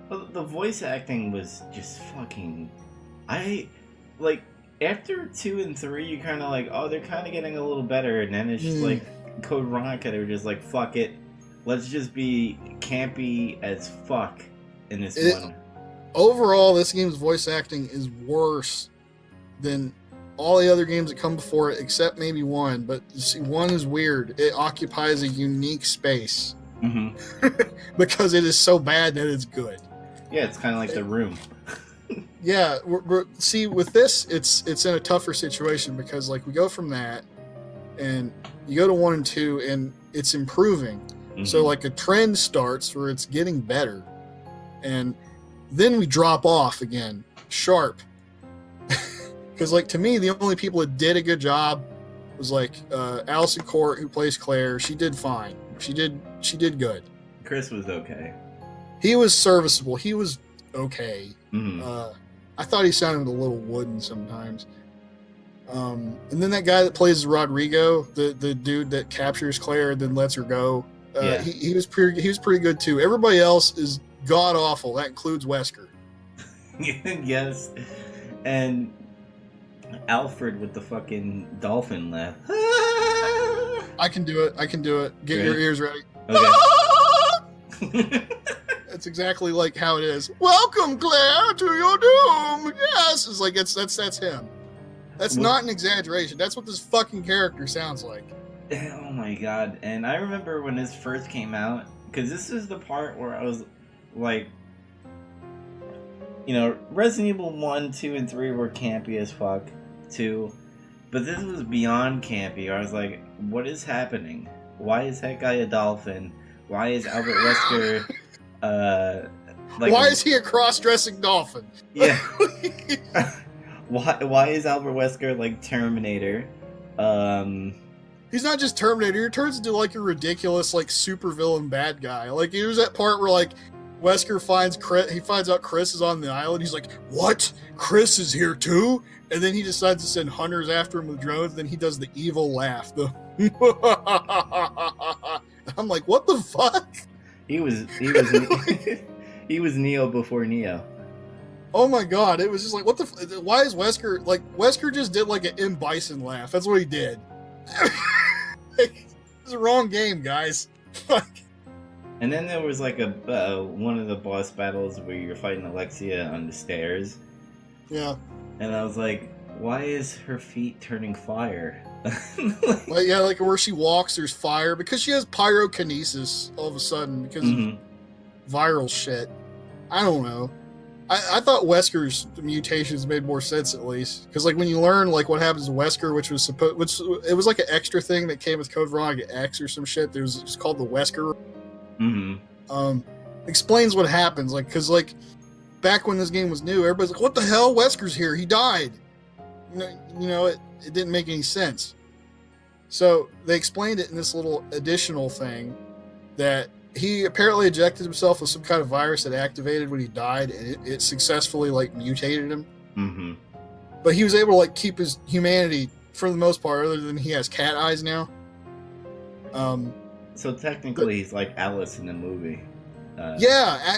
The voice acting was just fucking... after 2 and 3, you kind of like, oh, they're kind of getting a little better, and then it's just like Code Veronica. They were just like, fuck it, let's just be campy as fuck in this one. Overall, this game's voice acting is worse than all the other games that come before it, except maybe one. But see, one is weird. It occupies a unique space because it is so bad that it's good. Yeah, it's kind of like The Room. Yeah, see, with this, it's in a tougher situation because like we go from that, and you go to 1 and 2, and it's improving. So like a trend starts where it's getting better, and then we drop off again, sharp. Because like to me, the only people that did a good job was like Allison Court, who plays Claire. She did fine. She did good. Chris was okay. He was serviceable. He was okay. I thought he sounded a little wooden sometimes. And then that guy that plays Rodrigo, the dude that captures Claire and then lets her go, he was pretty good too. Everybody else is god awful. That includes Wesker. Yes, and Alfred with the fucking dolphin laugh. I can do it. Get your ears ready. Okay. That's exactly like how it is. Welcome, Claire, to your doom. Yes, it's like that's him. That's not an exaggeration. That's what this fucking character sounds like. Oh my god! And I remember when this first came out, because this is the part where I was like, you know, Resident Evil 1, 2, and 3 were campy as fuck, too. But this was beyond campy. I was like, what is happening? Why is that guy a dolphin? Why is Albert Wesker, why is he a cross-dressing dolphin? Yeah. Why is Albert Wesker like Terminator? He's not just Terminator. He turns into like a ridiculous like supervillain bad guy. Like there's that part where like Wesker finds out Chris is on the island. He's like, "What? Chris is here too?" And then he decides to send hunters after him with drones. Then he does the evil laugh. I'm like, what the fuck? He was he was Neo before Neo. Oh my god! It was just like, what the? Why is Wesker like Wesker just did like an M. Bison laugh? That's what he did. It's the wrong game, guys. And then there was like a one of the boss battles where you're fighting Alexia on the stairs. Yeah. And I was like, why is her feet turning fire? like where she walks, there's fire because she has pyrokinesis all of a sudden because of viral shit. I don't know. I thought Wesker's mutations made more sense at least because like when you learn like what happens to Wesker, which it was like an extra thing that came with Code Veronica X or some shit. There was it's called the Wesker. Explains what happens like because like back when this game was new, everybody's like, "What the hell? Wesker's here. He died." You know, it didn't make any sense. So they explained it in this little additional thing that he apparently injected himself with some kind of virus that activated when he died, and it successfully like mutated him. But he was able to like keep his humanity for the most part, other than he has cat eyes now. So technically, he's like Alice in the movie.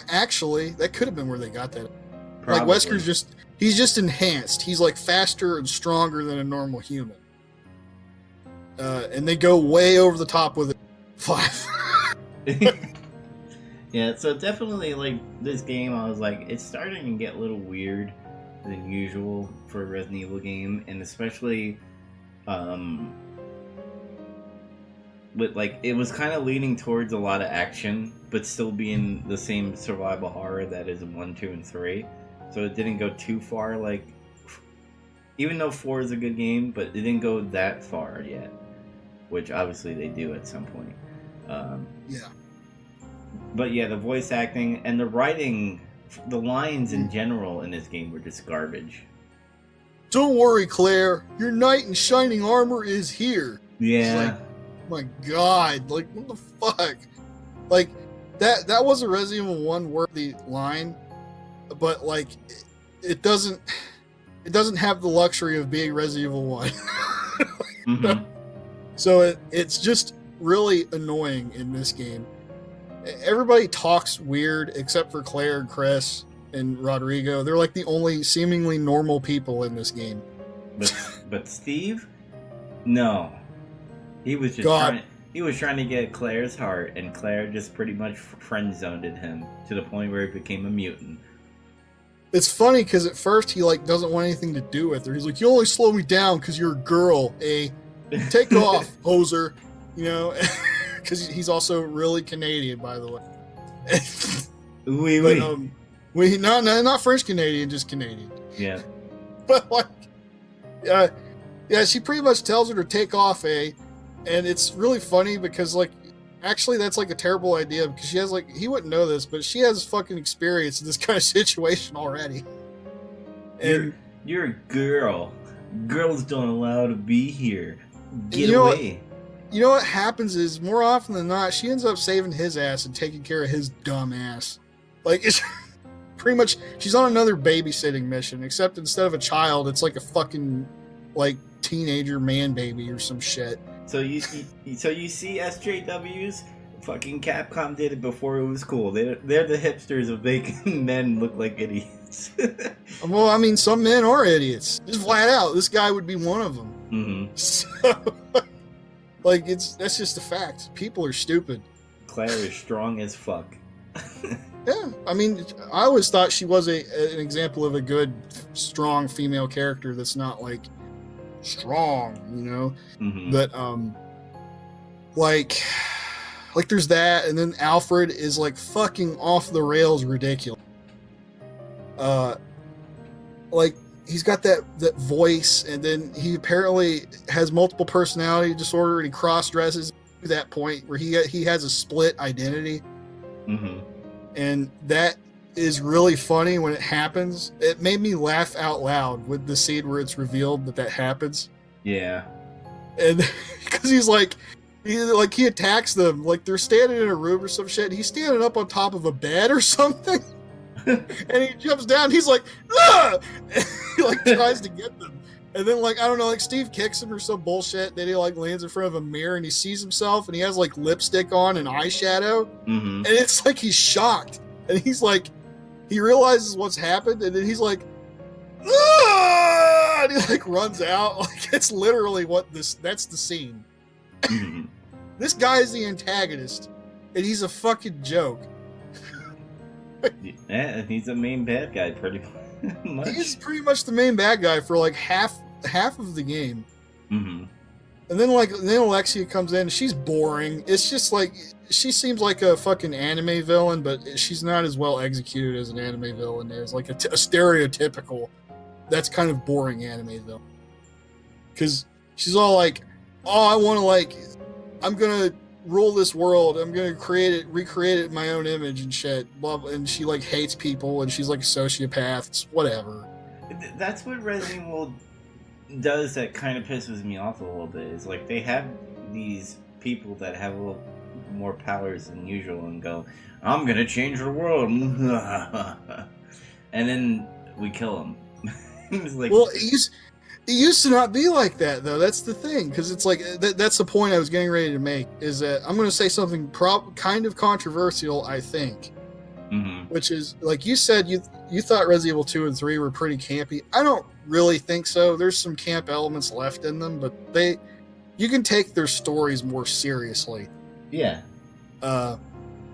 Actually, that could have been where they got that. Probably. Like Wesker's he's just enhanced. He's like faster and stronger than a normal human. And they go way over the top with it. 5. Yeah, so definitely like this game, I was like, it's starting to get a little weird than usual for a Resident Evil game, and especially with like it was kind of leaning towards a lot of action, but still being the same survival horror that is in 1, 2, and 3. So it didn't go too far. Like, even though 4 is a good game, but it didn't go that far yet, which obviously they do at some point. Yeah. But yeah, the voice acting and the writing, the lines in general in this game were just garbage. Don't worry, Claire. Your knight in shining armor is here. Yeah. Like, my God, like what the fuck? Like that was a Resident Evil 1 worthy line, but like it doesn't have the luxury of being Resident Evil 1. So it's just really annoying in this game. Everybody talks weird except for Claire and Chris and Rodrigo. They're like the only seemingly normal people in this game. But Steve, no, he was just God. he was trying to get Claire's heart, and Claire just pretty much friend zoned him to the point where he became a mutant. It's funny because at first he like doesn't want anything to do with her. He's like, "You only slow me down because you're a girl, eh? Take off, hoser." You know, because he's also really Canadian, by the way. Oui, oui. Not French Canadian, just Canadian. Yeah. But like, yeah, she pretty much tells her to take off, eh? And it's really funny because like, actually, that's like a terrible idea because she has like, he wouldn't know this, but she has fucking experience in this kind of situation already. And you're a girl. Girls don't allow to be here. Get away. You know what happens is more often than not, she ends up saving his ass and taking care of his dumb ass. Like, it's pretty much, she's on another babysitting mission, except instead of a child, it's like a fucking, like, teenager man baby or some shit. So you see SJWs? Fucking Capcom did it before it was cool. They're the hipsters of making men look like idiots. Well, I mean, some men are idiots. Just flat out, this guy would be one of them. Mm-hmm. So, like, that's just a fact. People are stupid. Claire is strong as fuck. Yeah, I mean, I always thought she was an example of a good, strong female character that's not, like, strong, you know? Mm-hmm. But, like, there's that, and then Alfred is, like, fucking off the rails ridiculous. Like, he's got that voice, and then he apparently has multiple personality disorder, and he cross-dresses to that point where he has a split identity. Mm-hmm. And that is really funny when it happens. It made me laugh out loud with the scene where it's revealed that happens. Yeah. And because he attacks them, like they're standing in a room or some shit, and he's standing up on top of a bed or something. And he jumps down, he's like, ah! And he like tries to get them. And then like, I don't know, like Steve kicks him or some bullshit. Then he like lands in front of a mirror and he sees himself and he has like lipstick on and eyeshadow. Mm-hmm. And it's like he's shocked. And he's like, he realizes what's happened, and then he's like, ah! And he like runs out. Like it's literally that's the scene. Mm-hmm. This guy is the antagonist, and he's a fucking joke. Yeah, he's the main bad guy pretty much. He's pretty much the main bad guy for like half of the game. Mm-hmm. And then Alexia comes in, and she's boring. It's just like, she seems like a fucking anime villain, but she's not as well executed as an anime villain is. Like a stereotypical, that's kind of boring anime villain. Because she's all like, oh, I want to like, I'm going to rule this world. I'm going to recreate it in my own image and shit. Blah, blah. And she like hates people, and she's like a sociopath. It's whatever. That's what Resident Evil does that kind of pisses me off a little bit. Is like they have these people that have a little more powers than usual and go, I'm gonna change the world. And then we kill them. It's like, well, it used to not be like that, though. That's the thing, because it's like that's the point I was getting ready to make. Is that I'm going to say something kind of controversial, I think, mm-hmm. which is like you said, you thought Resident Evil 2 and 3 were pretty campy. I don't really think so. There's some camp elements left in them, but you can take their stories more seriously. Yeah. But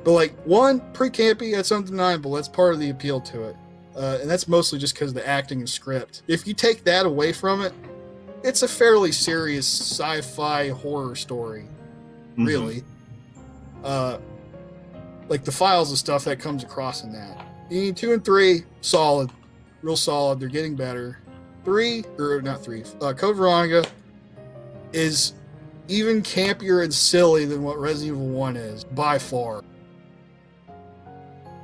like 1, pretty campy. That's undeniable. That's part of the appeal to it. And that's mostly just because of the acting and script. If you take that away from it, it's a fairly serious sci-fi horror story, really. Mm-hmm. Like the files and stuff that comes across in that. 2 and 3, solid, real solid. They're getting better. Code Veronica is even campier and silly than what Resident Evil 1 is, by far.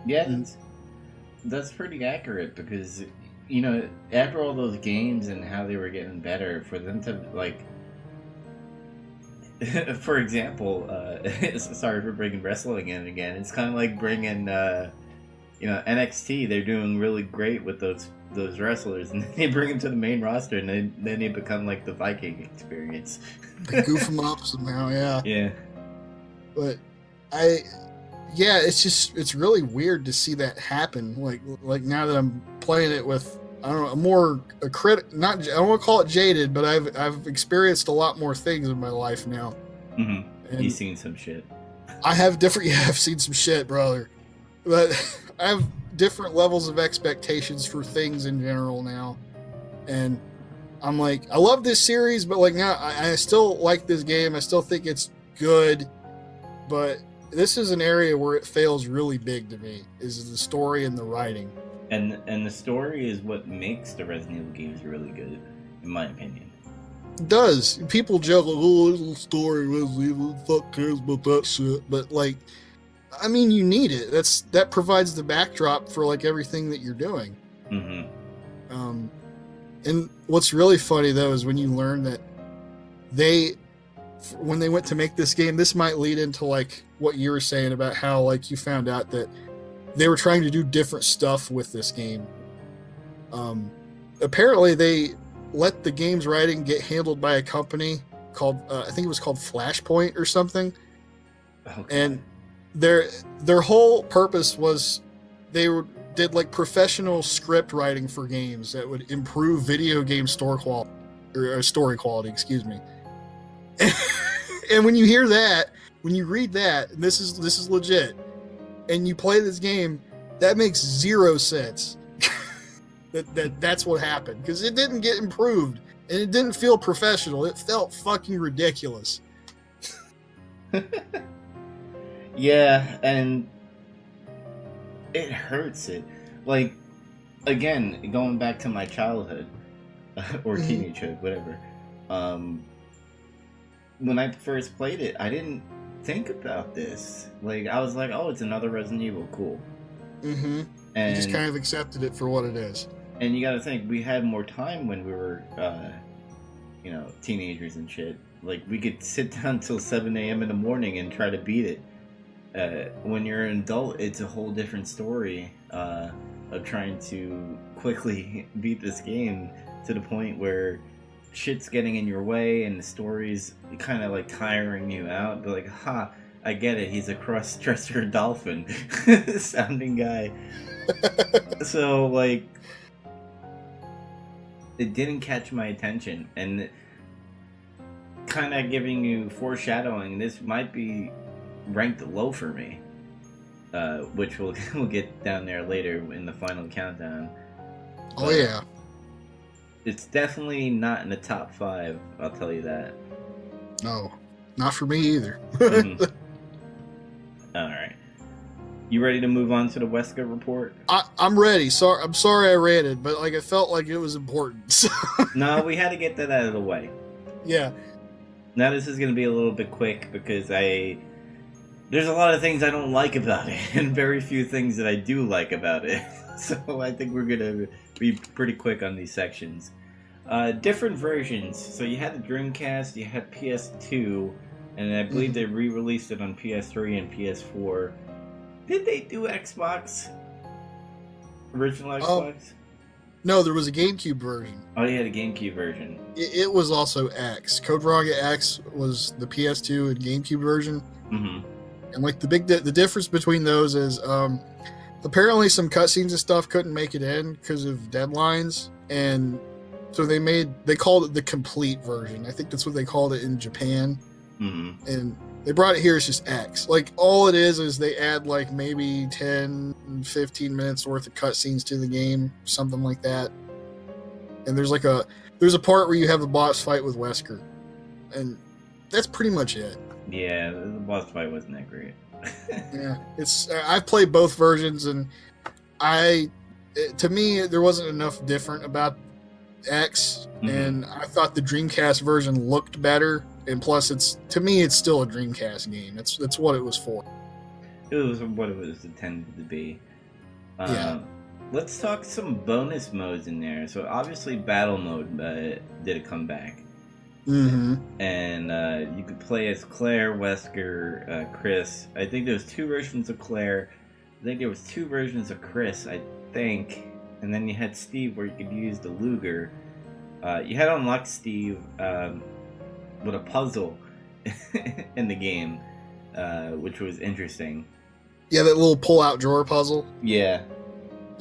Yeah, that's pretty accurate because, you know, after all those games and how they were getting better, for them to, like, for example, sorry for bringing wrestling in again, it's kind of like bringing, NXT. They're doing really great with those wrestlers, and then they bring them to the main roster, and then they become like the Viking experience. They goof them up somehow, yeah. Yeah. But it's really weird to see that happen. Like now that I'm playing it with I don't know, a critic. Not I don't want to call it jaded, but I've experienced a lot more things in my life now. Mm-hmm. And You've seen some shit. I have different. Yeah, I've seen some shit, brother. But I have different levels of expectations for things in general now, and I'm like, I love this series, but like now I still like this game. I still think it's good, but this is an area where it fails really big to me. Is the story and the writing. And the story is what makes the Resident Evil games really good, in my opinion. It does. People joke, like, oh, there's a story, Resident Evil, fuck cares about that shit. But like, I mean, you need it. That provides the backdrop for like everything that you're doing. Mm-hmm. And what's really funny though is when you learn that when they went to make this game, this might lead into like what you were saying about how like you found out that they were trying to do different stuff with this game. Apparently they let the game's writing get handled by a company called I think it was called Flashpoint or something. Okay. And their whole purpose was did like professional script writing for games that would improve video game story quality, excuse me. And when you hear that, when you read that, and this is legit, and you play this game, that makes zero sense. that's what happened, because it didn't get improved and it didn't feel professional. It felt fucking ridiculous. Yeah, and it hurts it. Like, again, going back to my childhood or teenagehood, whatever. When I first played it, I didn't think about this. Like, I was like, oh, it's another Resident Evil, cool. Mm-hmm. And you just kind of accepted it for what it is. And you got to think, we had more time when we were, teenagers and shit. Like, we could sit down till 7 a.m. in the morning and try to beat it. When you're an adult, it's a whole different story of trying to quickly beat this game to the point where shit's getting in your way and the story's kind of like tiring you out. But like, I get it. He's a cross-dresser dolphin sounding guy. So like, it didn't catch my attention, and kind of giving you foreshadowing. This might be ranked low for me, which we'll get down there later in the final countdown. Oh yeah, it's definitely not in the top 5. I'll tell you that. No, not for me either. Mm-hmm. All right, you ready to move on to the Wesker report? I'm ready. I'm sorry I ranted, but like I felt like it was important. No, we had to get that out of the way. Yeah. Now this is going to be a little bit quick because there's a lot of things I don't like about it, and very few things that I do like about it. So I think we're going to be pretty quick on these sections. Different versions. So you had the Dreamcast, you had PS2, and I believe they re-released it on PS3 and PS4. Did they do Xbox? Original Xbox? No, there was a GameCube version. Oh, you had a GameCube version. It was also X. Code Veronica X was the PS2 and GameCube version. Mm-hmm. And like the difference between those is apparently some cutscenes and stuff couldn't make it in because of deadlines, and so they called it the complete version. I think that's what they called it in Japan. Mm-hmm. And they brought it here as just X. Like all it is they add like maybe 10, 15 minutes worth of cutscenes to the game, something like that. And there's a part where you have the boss fight with Wesker, and that's pretty much it. Yeah, the boss fight wasn't that great. Yeah, I've played both versions, and to me there wasn't enough different about X, and I thought the Dreamcast version looked better, and plus to me it's still a Dreamcast game. That's what it was for. It was what it was intended to be. Yeah. Let's talk some bonus modes in there. So obviously battle mode did a comeback. Mm-hmm. And you could play as Claire, Wesker, Chris. I think there was 2 versions of Claire. I think there was 2 versions of Chris, I think. And then you had Steve where you could use the Luger. You had to unlock Steve with a puzzle in the game, which was interesting. Yeah, that little pull-out drawer puzzle. Yeah.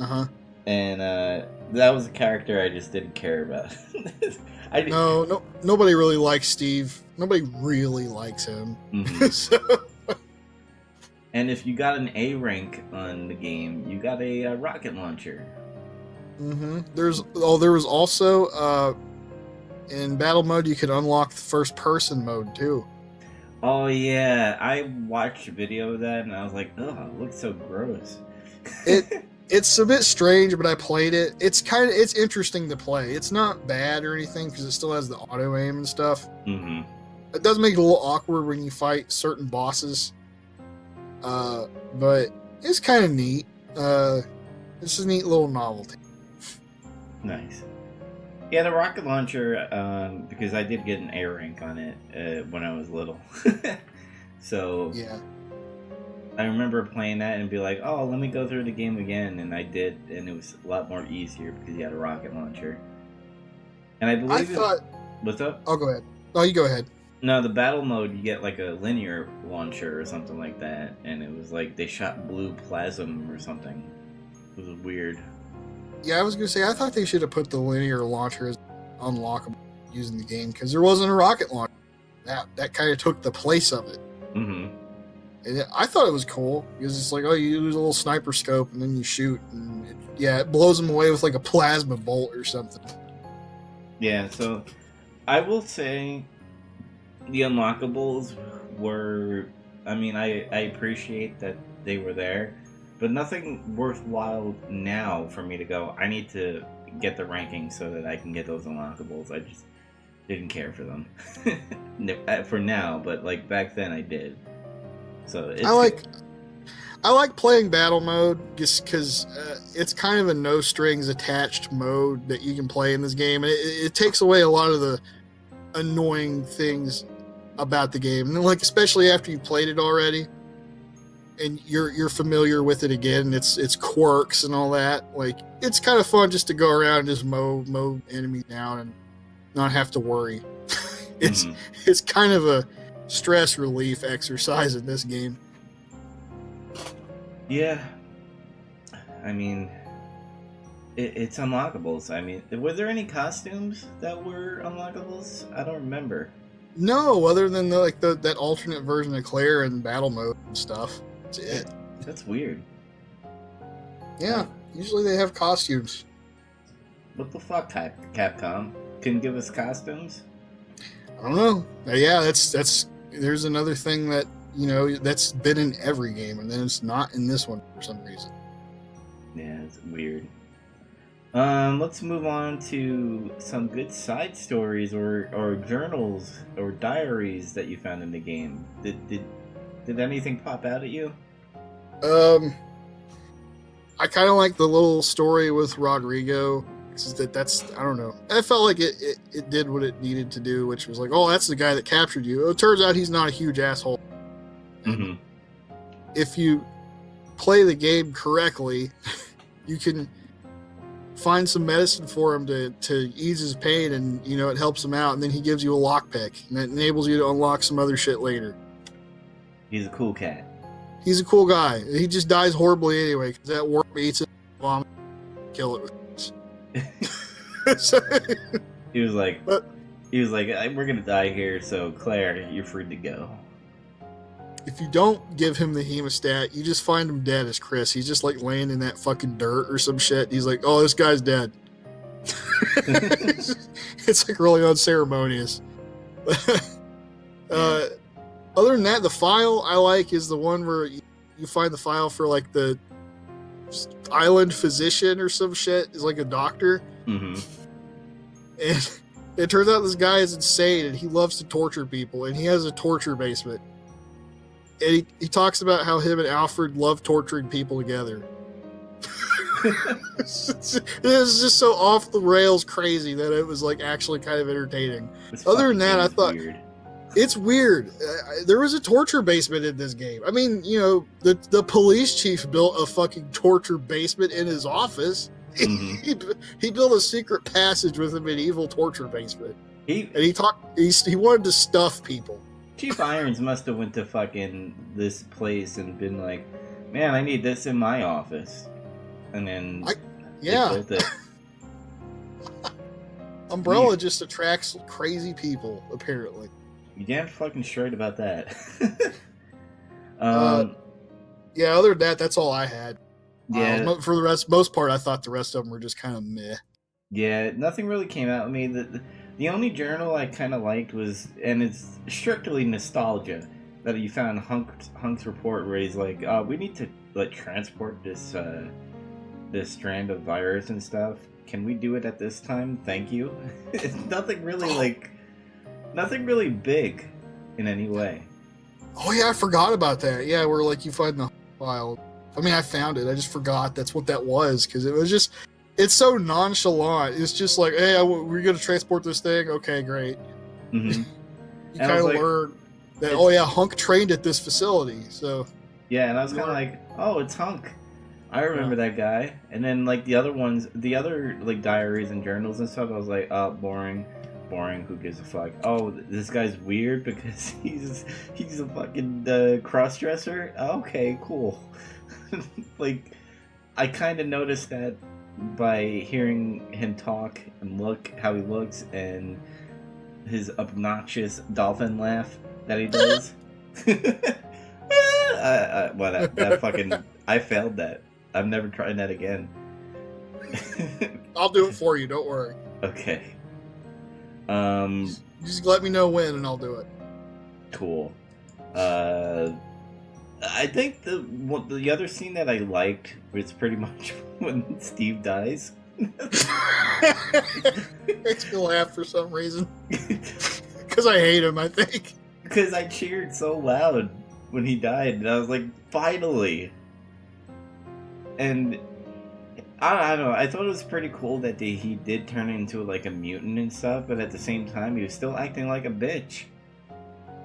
Uh-huh. And That was a character I just didn't care about. No, nobody really likes Steve. Nobody really likes him. Mm-hmm. So, and if you got an A rank on the game, you got a rocket launcher. there was also in battle mode you could unlock the first person mode too. Oh yeah, I watched a video of that and I was like, ugh, it looks so gross. It's a bit strange, but I played it. It's interesting to play. It's not bad or anything because it still has the auto aim and stuff. Mm-hmm. It does make it a little awkward when you fight certain bosses, but it's kind of neat. It's a neat little novelty. Nice. Yeah, the rocket launcher, because I did get an A rank on it when I was little. So Yeah. I remember playing that and be like, oh, let me go through the game again, and I did, and it was a lot more easier because you had a rocket launcher. And I believe what's up? Oh, go ahead. Oh, you go ahead. No, the battle mode, you get like a linear launcher or something like that, and it was like they shot blue plasm or something. It was weird. Yeah, I was gonna say I thought they should have put the linear launcher as unlockable using the game because there wasn't a rocket launcher. That kind of took the place of it. Mm-hmm. And I thought it was cool because it's like, oh, you use a little sniper scope and then you shoot, and it blows them away with like a plasma bolt or something. Yeah, so I will say the unlockables were, I mean, I appreciate that they were there, but nothing worthwhile now for me to go, I need to get the ranking so that I can get those unlockables. I just didn't care for them. For now, but like back then I did. So it's I like playing battle mode just because it's kind of a no strings attached mode that you can play in this game, and it takes away a lot of the annoying things about the game, and like especially after you've played it already and you're familiar with it again, and its quirks and all that. Like it's kind of fun just to go around and just mow enemies down and not have to worry. It's kind of a stress relief exercise in this game. Yeah, I mean, it's unlockables. I mean, were there any costumes that were unlockables? I don't remember. No, other than that alternate version of Claire in battle mode and stuff. That's it. That's weird. Yeah, usually they have costumes. What the fuck, Capcom? Couldn't give us costumes? I don't know. Yeah, that's there's another thing that, you know, that's been in every game, and then it's not in this one for some reason. Yeah, it's weird. Let's move on to some good side stories or journals or diaries that you found in the game. Did anything pop out at you? I kind of like the little story with Rodrigo. That's I don't know. I felt like it did what it needed to do, which was like, oh, that's the guy that captured you. It turns out he's not a huge asshole. Mm-hmm. If you play the game correctly, you can find some medicine for him to ease his pain, and you know it helps him out, and then he gives you a lockpick, and that enables you to unlock some other shit later. He's a cool cat. He's a cool guy. He just dies horribly anyway because that warp eats it, vomit, kill it with. So, he was like, we're gonna die here, so Claire, you're free to go. If you don't give him the hemostat, you just find him dead as Chris. He's just like laying in that fucking dirt or some shit. He's like, oh, this guy's dead. It's like really unceremonious. Other than that, the file I like is the one where you find the file for like the island physician or some shit. Is like a doctor. Mm-hmm. And it turns out this guy is insane and he loves to torture people, and he has a torture basement. And he talks about how him and Alfred love torturing people together. It was just so off the rails crazy that it was like actually kind of entertaining. Other than that, I thought it's weird. There was a torture basement in this game. I mean, you know, the police chief built a fucking torture basement in his office. Mm-hmm. He built a secret passage with a medieval torture basement. He wanted to stuff people. Chief Irons must have went to fucking this place and been like, man, I need this in my office. And then yeah. built it. Umbrella just attracts crazy people, apparently. You damn fucking straight about that. Yeah, other than that, that's all I had. Yeah. For the most part, I thought the rest of them were just kind of meh. Yeah, nothing really came out. I mean, the only journal I kind of liked was, and it's strictly nostalgia, that you found Hunk's report where he's like, we need to transport this this strand of virus and stuff. Can we do it at this time? Thank you. It's nothing really big in any way. Oh yeah, I forgot about that. Yeah, where like you find the file. I mean, I found it. I just forgot that's what that was because it was just. It's so nonchalant. It's just like, hey, we're gonna transport this thing. Okay, great. Mm-hmm. You kind of learn that. Oh yeah, Hunk trained at this facility. So. Yeah, and I was kind of like, oh, it's Hunk. I remember that guy. And then like the other like diaries and journals and stuff, I was like, oh, boring. Who gives a fuck? Oh, this guy's weird because he's a fucking cross-dresser. Okay, cool. Like, I kind of noticed that by hearing him talk and look how he looks and his obnoxious dolphin laugh that he does. I failed that. I'm never trying that again. I'll do it for you. Don't worry. Okay. Just let me know when, and I'll do it. Cool. I think the other scene that I liked was pretty much when Steve dies. Makes me laugh for some reason. Because I hate him, I think. Because I cheered so loud when he died, and I was like, finally! And I don't know, I thought it was pretty cool that he did turn into like a mutant and stuff, but at the same time, he was still acting like a bitch.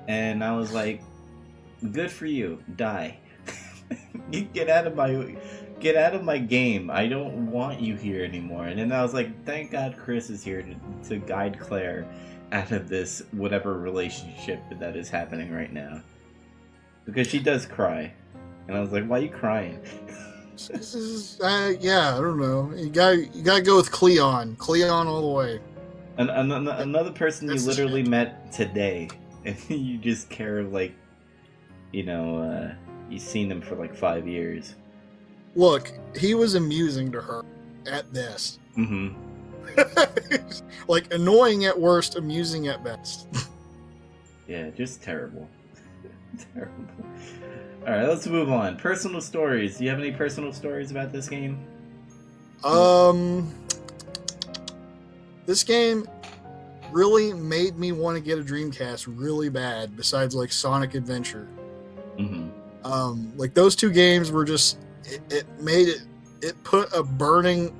And I was like, good for you, die. You get out of my game. I don't want you here anymore. And then I was like, thank God Chris is here to guide Claire out of this whatever relationship that is happening right now. Because she does cry. And I was like, why are you crying? This is, yeah, I don't know. You gotta go with Cleon all the way. Another person you literally met today, and you just care like, you've seen them for like 5 years. Look, he was amusing to her at best. Mm-hmm. Like annoying at worst, amusing at best. Yeah, just terrible. Terrible. Alright, let's move on. Personal stories. Do you have any personal stories about this game? This game really made me want to get a Dreamcast really bad, besides like Sonic Adventure. Mm-hmm. Like those two games were just, it put a burning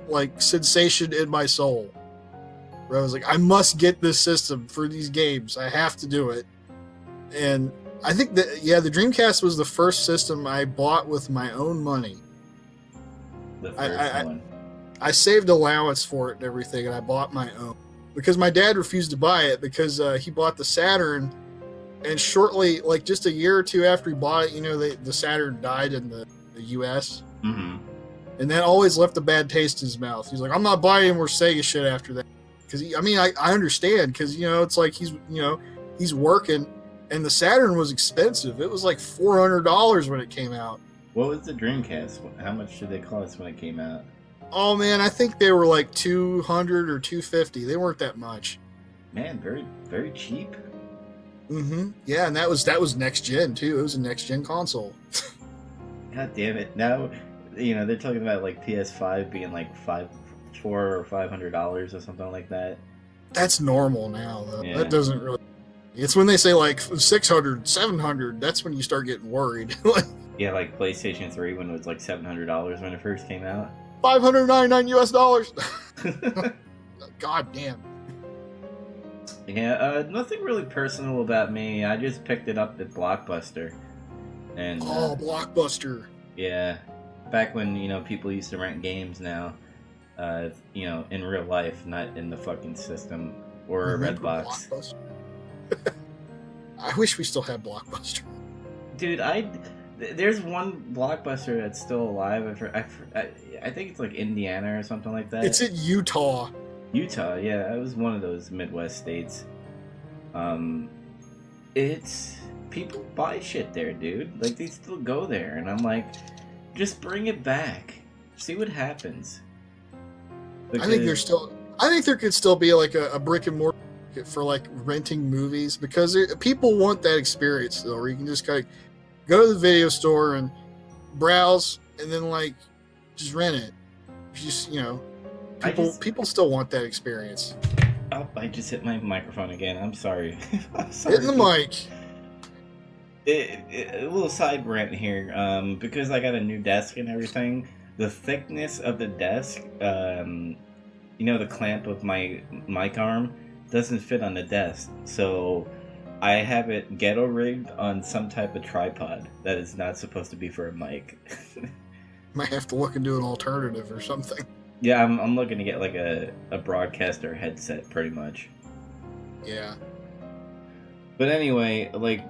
like sensation in my soul. Where I was like, I must get this system for these games. I have to do it. And I think that, yeah, the Dreamcast was the first system I bought with my own money. The first one. I saved allowance for it and everything, and I bought my own. Because my dad refused to buy it because he bought the Saturn, and shortly, like just a year or two after he bought it, the Saturn died in the U.S. Mm-hmm. And that always left a bad taste in his mouth. He's like, I'm not buying any more Sega shit after that. Because, I understand, because, it's like he's working. And the Saturn was expensive. It was like $400 when it came out. What was the Dreamcast? How much did they cost when it came out? Oh man, I think they were like $200 or $250. They weren't that much. Man, very, very cheap. Mm-hmm. Yeah, and that was next gen too. It was a next gen console. God damn it! Now, they're talking about like PS5 being like $400 or $500 or something like that. That's normal now, though. Yeah. That doesn't really. It's when they say like 600, 700. That's when you start getting worried. Yeah, like PlayStation 3 when it was like $700 when it first came out. $599. God damn. Yeah, nothing really personal about me. I just picked it up at Blockbuster. And Blockbuster. Yeah. Back when, people used to rent games now. In real life, not in the fucking system or a Redbox. I wish we still had Blockbuster. Dude, there's one Blockbuster that's still alive. I think it's like Indiana or something like that. It's in Utah. Utah, yeah, it was one of those Midwest states. Um, it's people buy shit there, dude. Like they still go there, and I'm like, just bring it back. See what happens. I think Because I think there could still be like a brick and mortar for like renting movies because people want that experience still, where you can just like go to the video store and browse, and then like just rent it. Just people still want that experience. oh, I just hit my microphone again. I'm sorry. I'm sorry. Hitting the mic. A little side rant here. Because I got a new desk and everything. The thickness of the desk, the clamp of my mic arm doesn't fit on the desk. So I have it ghetto rigged on some type of tripod that is not supposed to be for a mic. Might have to look into an alternative or something. Yeah, I'm looking to get like a broadcaster headset, pretty much. Yeah. But anyway, like,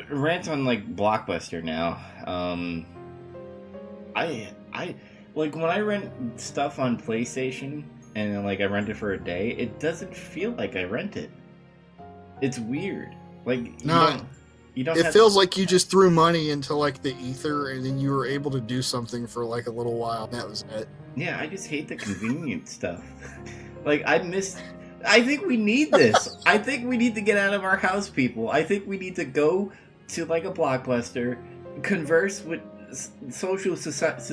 rant on like Blockbuster now. I like when I rent stuff on PlayStation and like I rent it for a day, it doesn't feel like I rent it. It's weird. Like you don't. It feels like you just threw money into like the ether, and then you were able to do something for like a little while. That was it. Yeah, I just hate the convenient stuff. Like I think we need this. I think we need to get out of our house, people. I think we need to go to like a Blockbuster, converse with social society,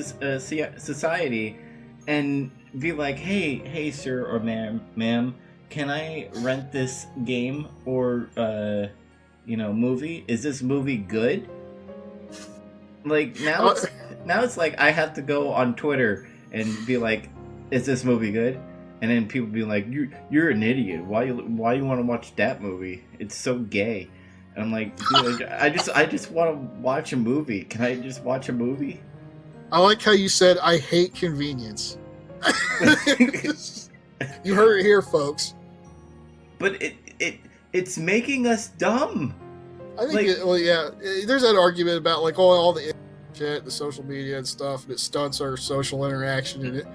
and be like, hey, sir or ma'am, can I rent this game or movie? Is this movie good? Like now it's like I have to go on Twitter and be like, is this movie good? And then people be like, you're an idiot. Why you want to watch that movie? It's so gay. And I'm like, dude, I just want to watch a movie. Can I just watch a movie? I like how you said, I hate convenience. You heard it here, folks. But it's making us dumb. I think, there's that argument about like all the shit, the social media and stuff, and it stunts our social interaction, and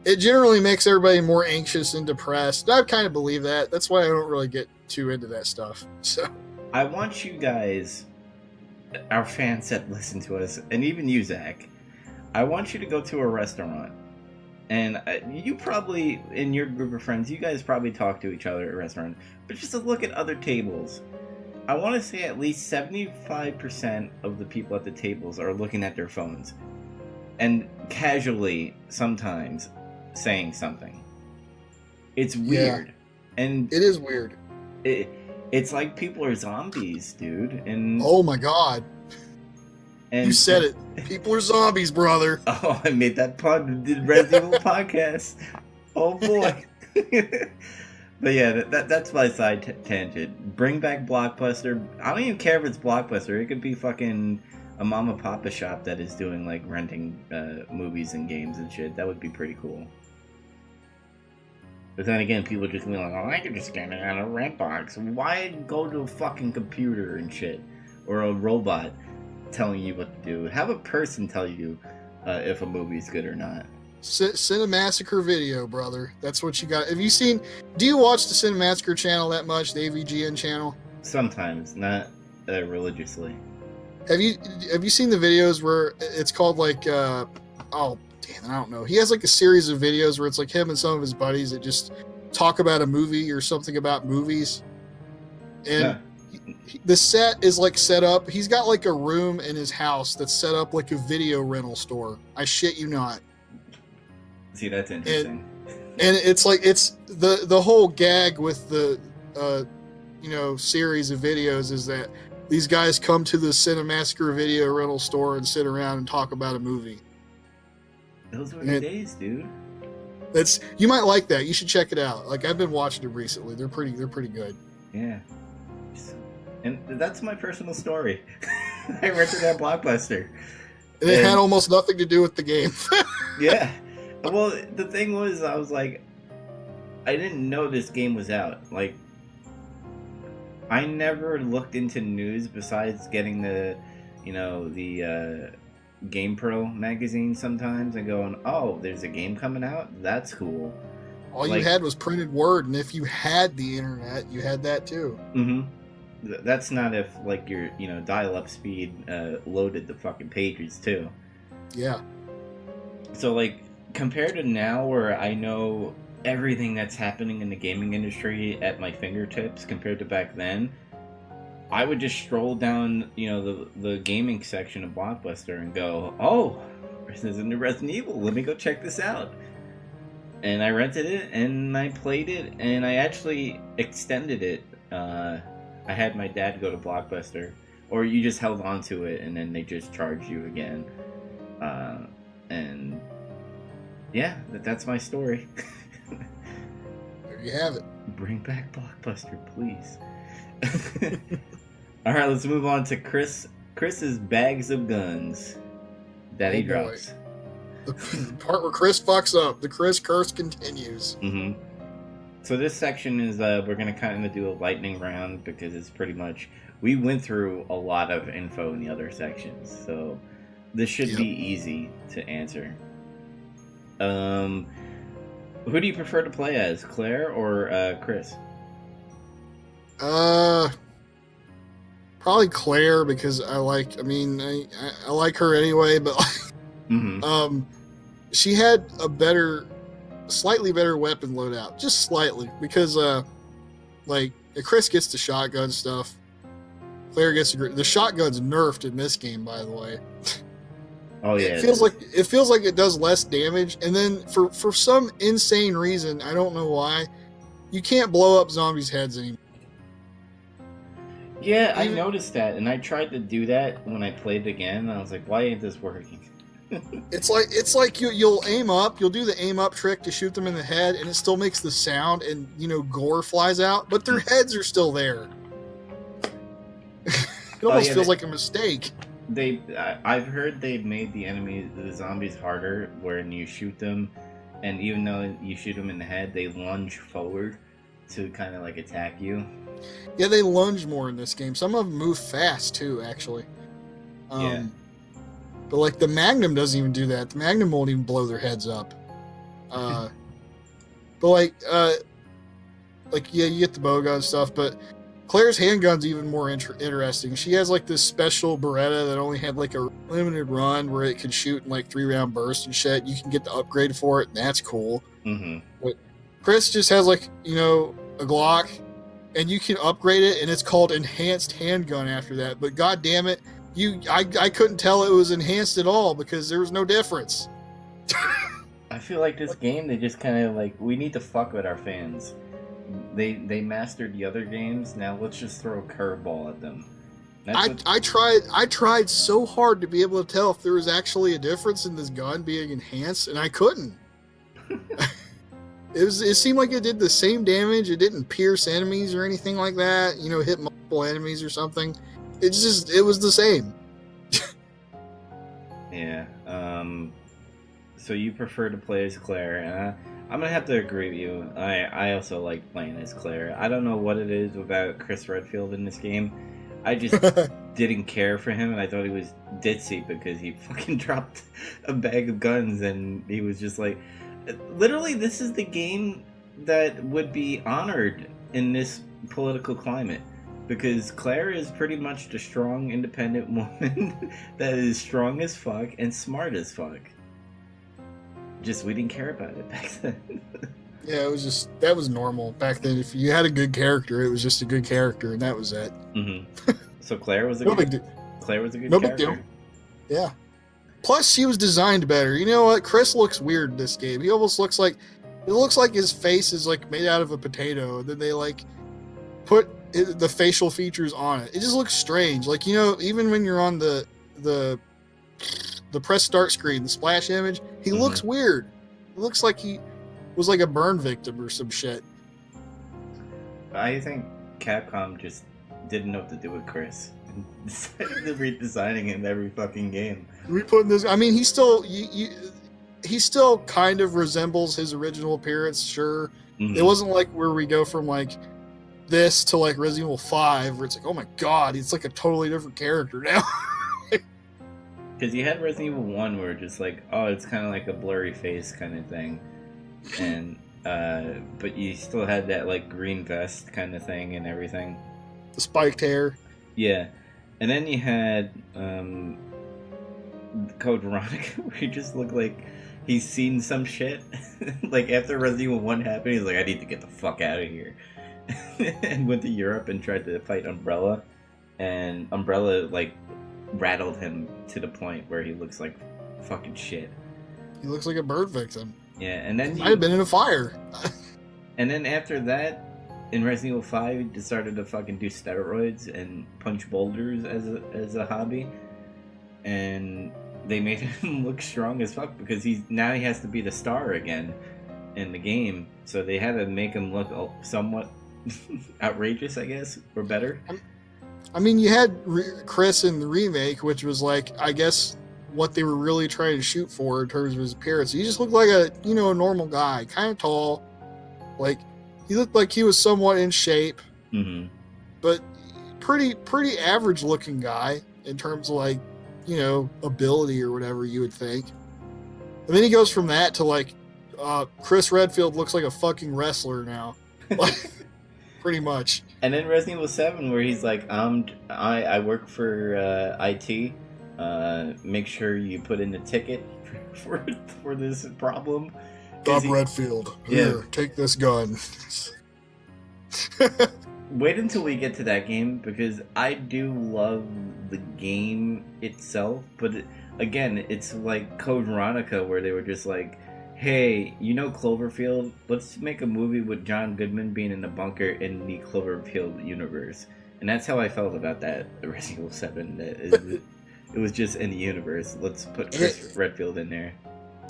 it generally makes everybody more anxious and depressed. I kind of believe that. That's why I don't really get too into that stuff. So I want you guys, our fans that listen to us, and even you, Zach, I want you to go to a restaurant. And you probably, in your group of friends, you guys probably talk to each other at a restaurant. But just to look at other tables. I want to say at least 75% of the people at the tables are looking at their phones. And casually, sometimes, saying something. It's weird. Yeah, and it is weird. It's like people are zombies, dude. And oh my god. And you said it. People are zombies, brother. Oh, I made that pun in the Resident Evil podcast. Oh boy. But yeah, that's my side tangent. Bring back Blockbuster. I don't even care if it's Blockbuster. It could be fucking a mama papa shop that is doing like renting movies and games and shit. That would be pretty cool. But then again, people just be like, oh, I could just get it out of a rent box. Why go to a fucking computer and shit? Or a robot telling you what to do. Have a person tell you if a movie's good or not. Cinemassacre Video, brother. That's what you got. Do you watch the Cinemassacre channel that much, the AVGN channel? Sometimes, not religiously. Have you seen the videos where it's called like I don't know. He has like a series of videos where it's like him and some of his buddies that just talk about a movie or something about movies. And the set is like set up. He's got like a room in his house that's set up like a video rental store. I shit you not. See, that's interesting. And it's like the whole gag with the series of videos is that these guys come to the Cinemassacre Video rental store and sit around and talk about a movie. Those were the days, dude. You might like that. You should check it out. Like I've been watching them recently. They're pretty good. Yeah. And that's my personal story. I rented that Blockbuster. And it had almost nothing to do with the game. Yeah. Well, the thing was, I was like, I didn't know this game was out. Like, I never looked into news besides getting the GamePro magazine sometimes and going, oh, there's a game coming out? That's cool. All you had was printed word, and if you had the internet, you had that too. That's not if like your dial-up speed loaded the fucking pages too. Yeah. So like compared to now, where I know everything that's happening in the gaming industry at my fingertips, compared to back then, I would just stroll down the gaming section of Blockbuster and go, oh, this is a new Resident Evil. Let me go check this out. And I rented it and I played it and I actually extended it. I had my dad go to Blockbuster, or you just held on to it and then they just charged you again. And yeah, that's my story. There you have it. Bring back Blockbuster, please. All right, let's move on to Chris's bags of guns that he drops. The part where Chris fucks up. The Chris curse continues. So this section is we're gonna kind of do a lightning round because it's pretty much we went through a lot of info in the other sections, so this should be easy to answer. Who do you prefer to play as, Claire or Chris? Probably Claire, because I like her anyway, but she had a slightly better weapon loadout, just slightly, because Chris gets the shotgun stuff. Claire gets the shotgun's nerfed in this game, by the way. Oh yeah, it feels like it does less damage, and then for some insane reason, I don't know why, you can't blow up zombies' heads anymore. Yeah, I noticed that, and I tried to do that when I played again, and I was like, why ain't this working? It's like you'll aim up, you'll do the aim up trick to shoot them in the head, and it still makes the sound, and gore flies out, but their heads are still there. It almost feels like a mistake. I've heard they've made the zombies harder, wherein you shoot them, and even though you shoot them in the head, they lunge forward to kind of like attack you. Yeah, they lunge more in this game. Some of them move fast too, actually. Yeah. But like the Magnum doesn't even do that. The Magnum won't even blow their heads up. But you get the bowgun stuff, but Claire's handgun's even more interesting. She has like this special Beretta that only had like a limited run where it could shoot in like 3-round bursts and shit. You can get the upgrade for it, and that's cool. But Chris just has like a Glock, and you can upgrade it, and it's called enhanced handgun after that. But god damn it, I couldn't tell it was enhanced at all because there was no difference. I feel like this game, they just kind of like, we need to fuck with our fans. They mastered the other games, now let's just throw a curveball at them. I tried so hard to be able to tell if there was actually a difference in this gun being enhanced, and I couldn't. It seemed like it did the same damage. It didn't pierce enemies or anything like that. Hit multiple enemies or something. It was the same. Yeah. So you prefer to play as Claire, and I'm gonna have to agree with you. I also like playing as Claire. I don't know what it is about Chris Redfield in this game. I just didn't care for him, and I thought he was ditzy because he fucking dropped a bag of guns, and he was just like, literally, this is the game that would be honored in this political climate, because Claire is pretty much the strong, independent woman that is strong as fuck and smart as fuck. Just, we didn't care about it back then. Yeah, that was normal back then. If you had a good character, it was just a good character, and that was it. So Claire was a good character. Big deal. Yeah. Plus, she was designed better. You know what? Chris looks weird in this game. He almost looks like his face is like made out of a potato, and then they like put the facial features on it. It just looks strange. Like, even when you're on the press start screen, the splash image, he looks weird. It looks like he was like a burn victim or some shit. I think Capcom just didn't know what to do with Chris. Decided to redesigning him every fucking game. Re-putting this, I mean, he still kind of resembles his original appearance, sure. It wasn't like where we go from like this to like Resident Evil 5, where it's like, oh my god, it's like a totally different character now. Because you had Resident Evil 1 where just like, oh, it's kind of like a blurry face kind of thing. And but you still had that like green vest kind of thing and everything. The spiked hair. Yeah, and then you had Code Veronica, where he just looked like he's seen some shit. Like after Resident Evil 1 happened, he's like, I need to get the fuck out of here. And went to Europe and tried to fight Umbrella. And Umbrella, like, rattled him to the point where he looks like fucking shit. He looks like a bird victim. Yeah, and then he might have been in a fire. And then after that, in Resident Evil 5, he decided to fucking do steroids and punch boulders as a hobby. And they made him look strong as fuck because he has to be the star again in the game. So they had to make him look somewhat outrageous, I guess, or better. I mean, you had Chris in the remake, which was like, I guess, what they were really trying to shoot for in terms of his appearance. He just looked like a normal guy, kind of tall. Like, he looked like he was somewhat in shape, but pretty average looking guy in terms of like, ability or whatever you would think. And then he goes from that to like, Chris Redfield looks like a fucking wrestler now. Like, pretty much. And then Resident Evil 7, where he's like, I work for IT. Make sure you put in a ticket for this problem. Bob Redfield, here, take this gun. Wait until we get to that game, because I do love the game itself, but again, it's like Code Veronica, where they were just like, hey, Cloverfield? Let's make a movie with John Goodman being in the bunker in the Cloverfield universe. And that's how I felt about that Resident Evil 7. It was just in the universe. Let's put Chris Redfield in there.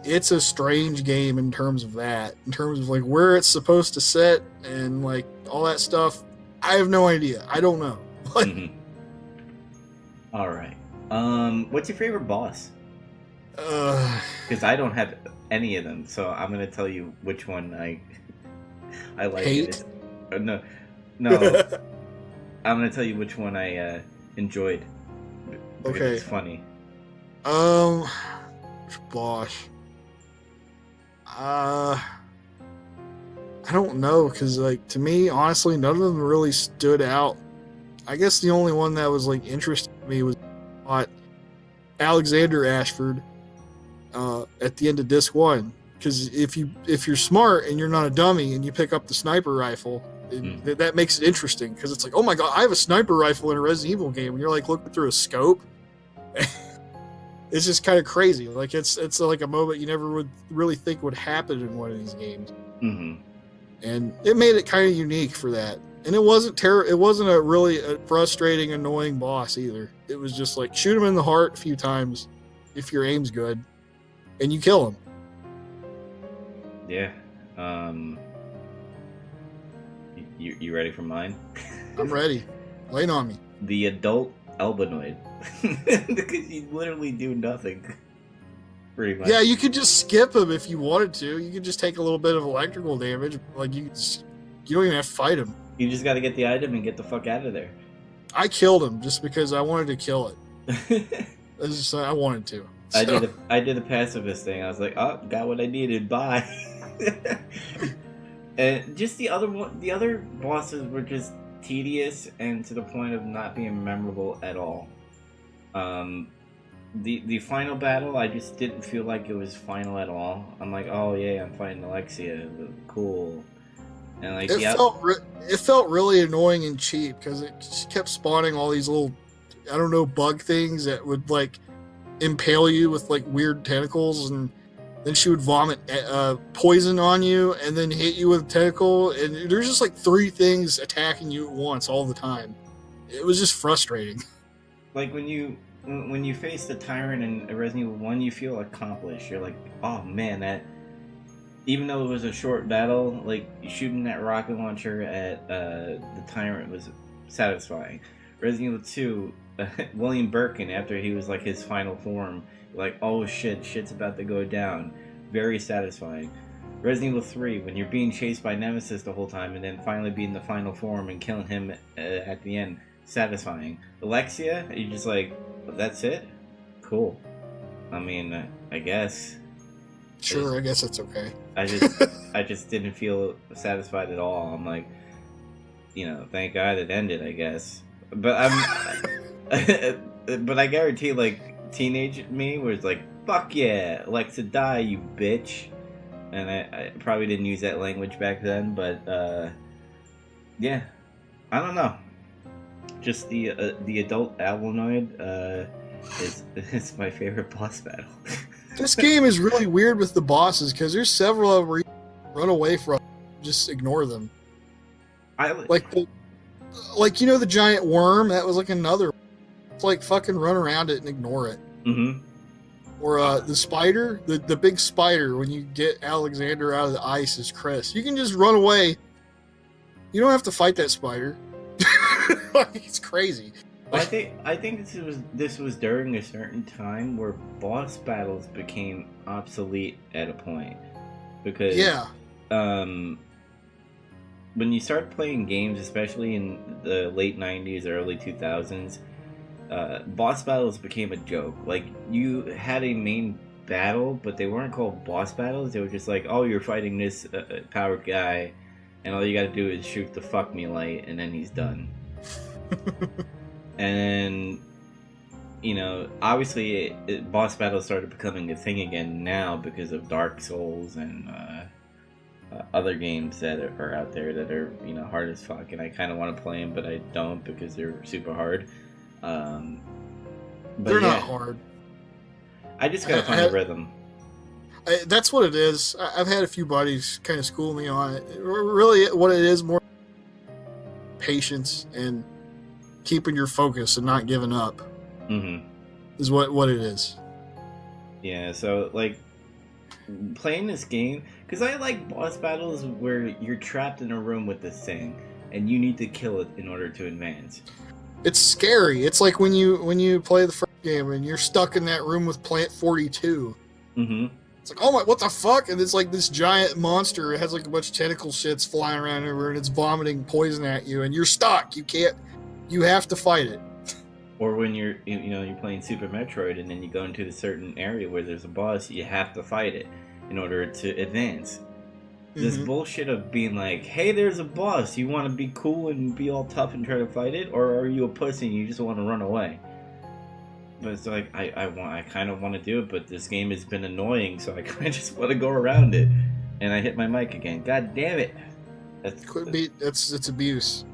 It's a strange game in terms of that. In terms of like where it's supposed to sit and like all that stuff. I have no idea. I don't know. All right. What's your favorite boss? Because I don't have any of them, so I'm gonna tell you which one I like. Hate? No. I'm gonna tell you which one I enjoyed. Okay. It's funny. Boss. I don't know, because like to me, honestly, none of them really stood out. I guess the only one that was like interesting to me was Alexander Ashford at the end of disc 1. Because if you're smart and you're not a dummy and you pick up the sniper rifle, that makes it interesting, because it's like, oh my god, I have a sniper rifle in a Resident Evil game, and you're like looking through a scope. It's just kind of crazy. Like it's like a moment you never would really think would happen in one of these games. And it made it kind of unique for that. And it wasn't It wasn't a really frustrating, annoying boss either. It was just like shoot him in the heart a few times if your aim's good, and you kill him. Yeah. You ready for mine? I'm ready. Lay it on me. The adult Albanoid. Because you literally do nothing. Pretty much. Yeah, you could just skip him if you wanted to. You could just take a little bit of electrical damage. Like you don't even have to fight him. You just got to get the item and get the fuck out of there. I killed him just because I wanted to kill it. I wanted to. So. I did the pacifist thing. I was like, oh, got what I needed. Bye. And just the other bosses were just tedious and to the point of not being memorable at all. The final battle, I just didn't feel like it was final at all. I'm like, oh yeah, I'm fighting Alexia, cool. And like it felt really annoying and cheap because it just kept spawning all these little, I don't know, bug things that would like impale you with like weird tentacles, and then she would vomit poison on you and then hit you with a tentacle, and there's just like 3 things attacking you at once all the time. It was just frustrating. Like when you face the tyrant in Resident Evil 1, you feel accomplished. You're like, oh man, that even though it was a short battle, like shooting that rocket launcher at the tyrant was satisfying. Resident Evil 2, William Birkin, after he was like his final form, like, oh shit's about to go down. Very satisfying. Resident Evil 3, when you're being chased by Nemesis the whole time and then finally being the final form and killing him at the end, satisfying. Alexia, you're just like, that's it? Cool. I mean, I guess. Sure, I guess that's okay. I just didn't feel satisfied at all. I'm like, thank God it ended, I guess. But but I guarantee, like, teenage me was like, fuck yeah, Alexa, die, you bitch. And I probably didn't use that language back then, but yeah, I don't know. Just the adult Alanoid is my favorite boss battle. This game is really weird with the bosses because there's several of them where you run away from, just ignore them. Like the giant worm, that was like another. It's like fucking run around it and ignore it. Mm-hmm. Or the spider, the big spider, when you get Alexander out of the ice as Chris, you can just run away. You don't have to fight that spider. It's crazy. I think this was during a certain time where boss battles became obsolete at a point, because when you start playing games, especially in the late 90s, early 2000s, boss battles became a joke. Like, you had a main battle, but they weren't called boss battles. They were just like, oh, you're fighting this powered guy, and all you gotta do is shoot the fuck me light, and then he's done. And obviously boss battles started becoming a thing again now because of Dark Souls and other games that are out there that are hard as fuck, and I kind of want to play them, but I don't because they're super hard. But they're not hard. I just gotta find a rhythm. That's what it is. I've had a few buddies kind of school me on it. Really, what it is, more patience and keeping your focus and not giving up. Mm-hmm. Is what it is. Yeah, so like playing this game, because I like boss battles where you're trapped in a room with this thing and you need to kill it in order to advance. It's scary. It's like when you play the first game and you're stuck in that room with Plant 42. Mm-hmm. It's like, oh my, what the fuck? And it's like this giant monster. It has like a bunch of tentacle shits flying around everywhere, and it's vomiting poison at you, and you're stuck. You have to fight it. Or when you're playing Super Metroid, and then you go into a certain area where there's a boss, you have to fight it in order to advance. This bullshit of being like, hey, there's a boss, you want to be cool and be all tough and try to fight it, or are you a pussy and you just want to run away? But it's like, I kind of want to do it, but this game has been annoying, so I kind of just want to go around it. And I hit my mic again. God damn it! It's abuse.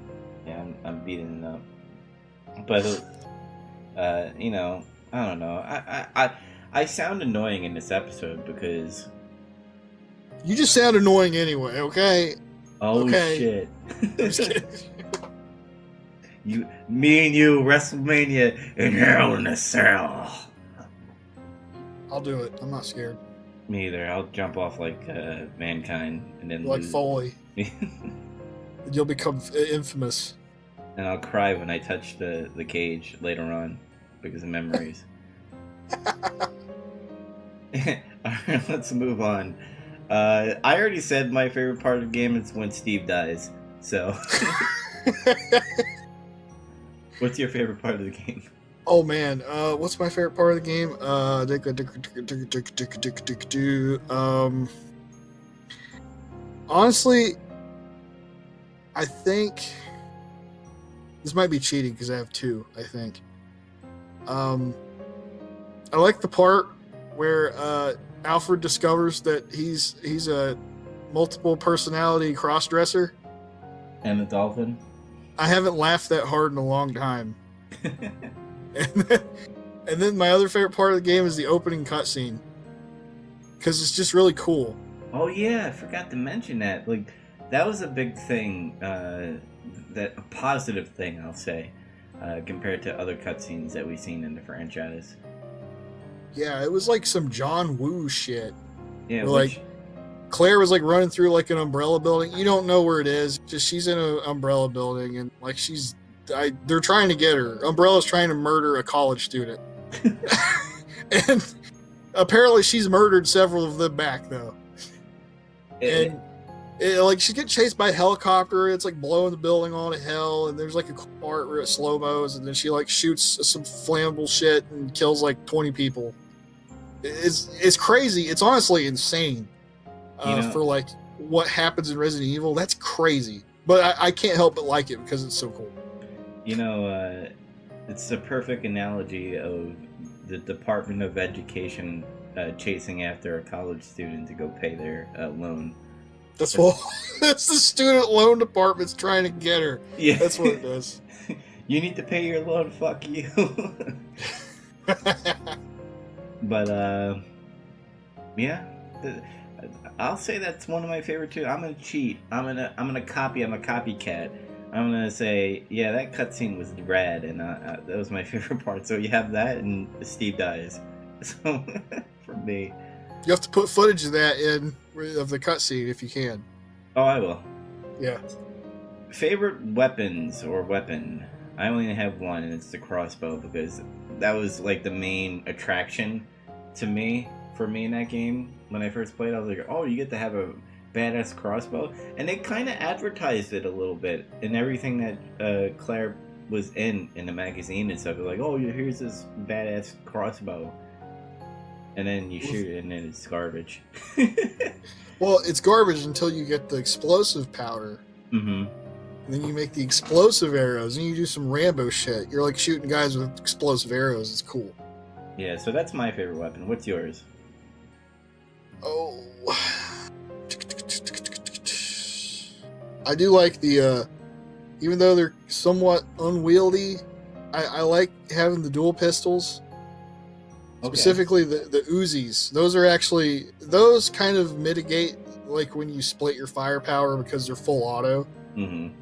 Yeah, I'm beating it up. But I don't know. I sound annoying in this episode because you just sound annoying anyway. Okay. Oh okay. Shit! I'm just kidding. Me and you, WrestleMania in Hell in a Cell. I'll do it. I'm not scared. Me either. I'll jump off like Mankind and then like Foley. You'll become infamous. And I'll cry when I touch the cage later on because of memories. Alright, let's move on. I already said my favorite part of the game is when Steve dies. So, what's your favorite part of the game? Oh man, what's my favorite part of the game? Honestly, I think this might be cheating because I have two. I think. I like the part where Alfred discovers that he's a multiple personality cross-dresser. And the dolphin? I haven't laughed that hard in a long time. and then my other favorite part of the game is the opening cutscene. Because it's just really cool. Oh yeah, I forgot to mention that. Like, that was a big thing, a positive thing, I'll say, compared to other cutscenes that we've seen in the franchise. Yeah, it was like some John Woo shit. Yeah, like Claire was like running through like an umbrella building. You don't know where it is. Just she's in an umbrella building, and like they're trying to get her. Umbrella's trying to murder a college student, and apparently she's murdered several of them back though. And like she's getting chased by a helicopter. It's like blowing the building all to hell, and there's like a cool part where it slow-mos, and then she like shoots some flammable shit and kills like 20 people. It's crazy. It's honestly insane for like what happens in Resident Evil. That's crazy, but I can't help but like it because it's so cool. It's the perfect analogy of the Department of Education chasing after a college student to go pay their loan. That's the student loan department's trying to get her. Yeah, that's what it is. You need to pay your loan. Fuck you. But yeah, I'll say that's one of my favorite too. I'm gonna cheat. I'm gonna copy. I'm a copycat. I'm gonna say, yeah, that cutscene was rad, and that was my favorite part. So you have that, and Steve dies. So for me, you have to put footage of that in of the cutscene if you can. Oh, I will. Yeah. Favorite weapons or weapon? I only have one, and it's the crossbow, because that was like the main attraction to me for me in that game. When I first played, I was like, oh, you get to have a badass crossbow, and they kind of advertised it a little bit in everything that Claire was in the magazine and stuff. They're like, oh, here's this badass crossbow, and then you shoot it, and then it's garbage. Well, it's garbage until you get the explosive powder. Mm-hmm. And then you make the explosive arrows, and you do some Rambo shit. You're like shooting guys with explosive arrows. It's cool. Yeah, so that's my favorite weapon. What's yours? Oh, I do like the, even though they're somewhat unwieldy, I like having the dual pistols. Okay. Specifically the Uzis. Those kind of mitigate like when you split your firepower because they're full auto. Mm-hmm.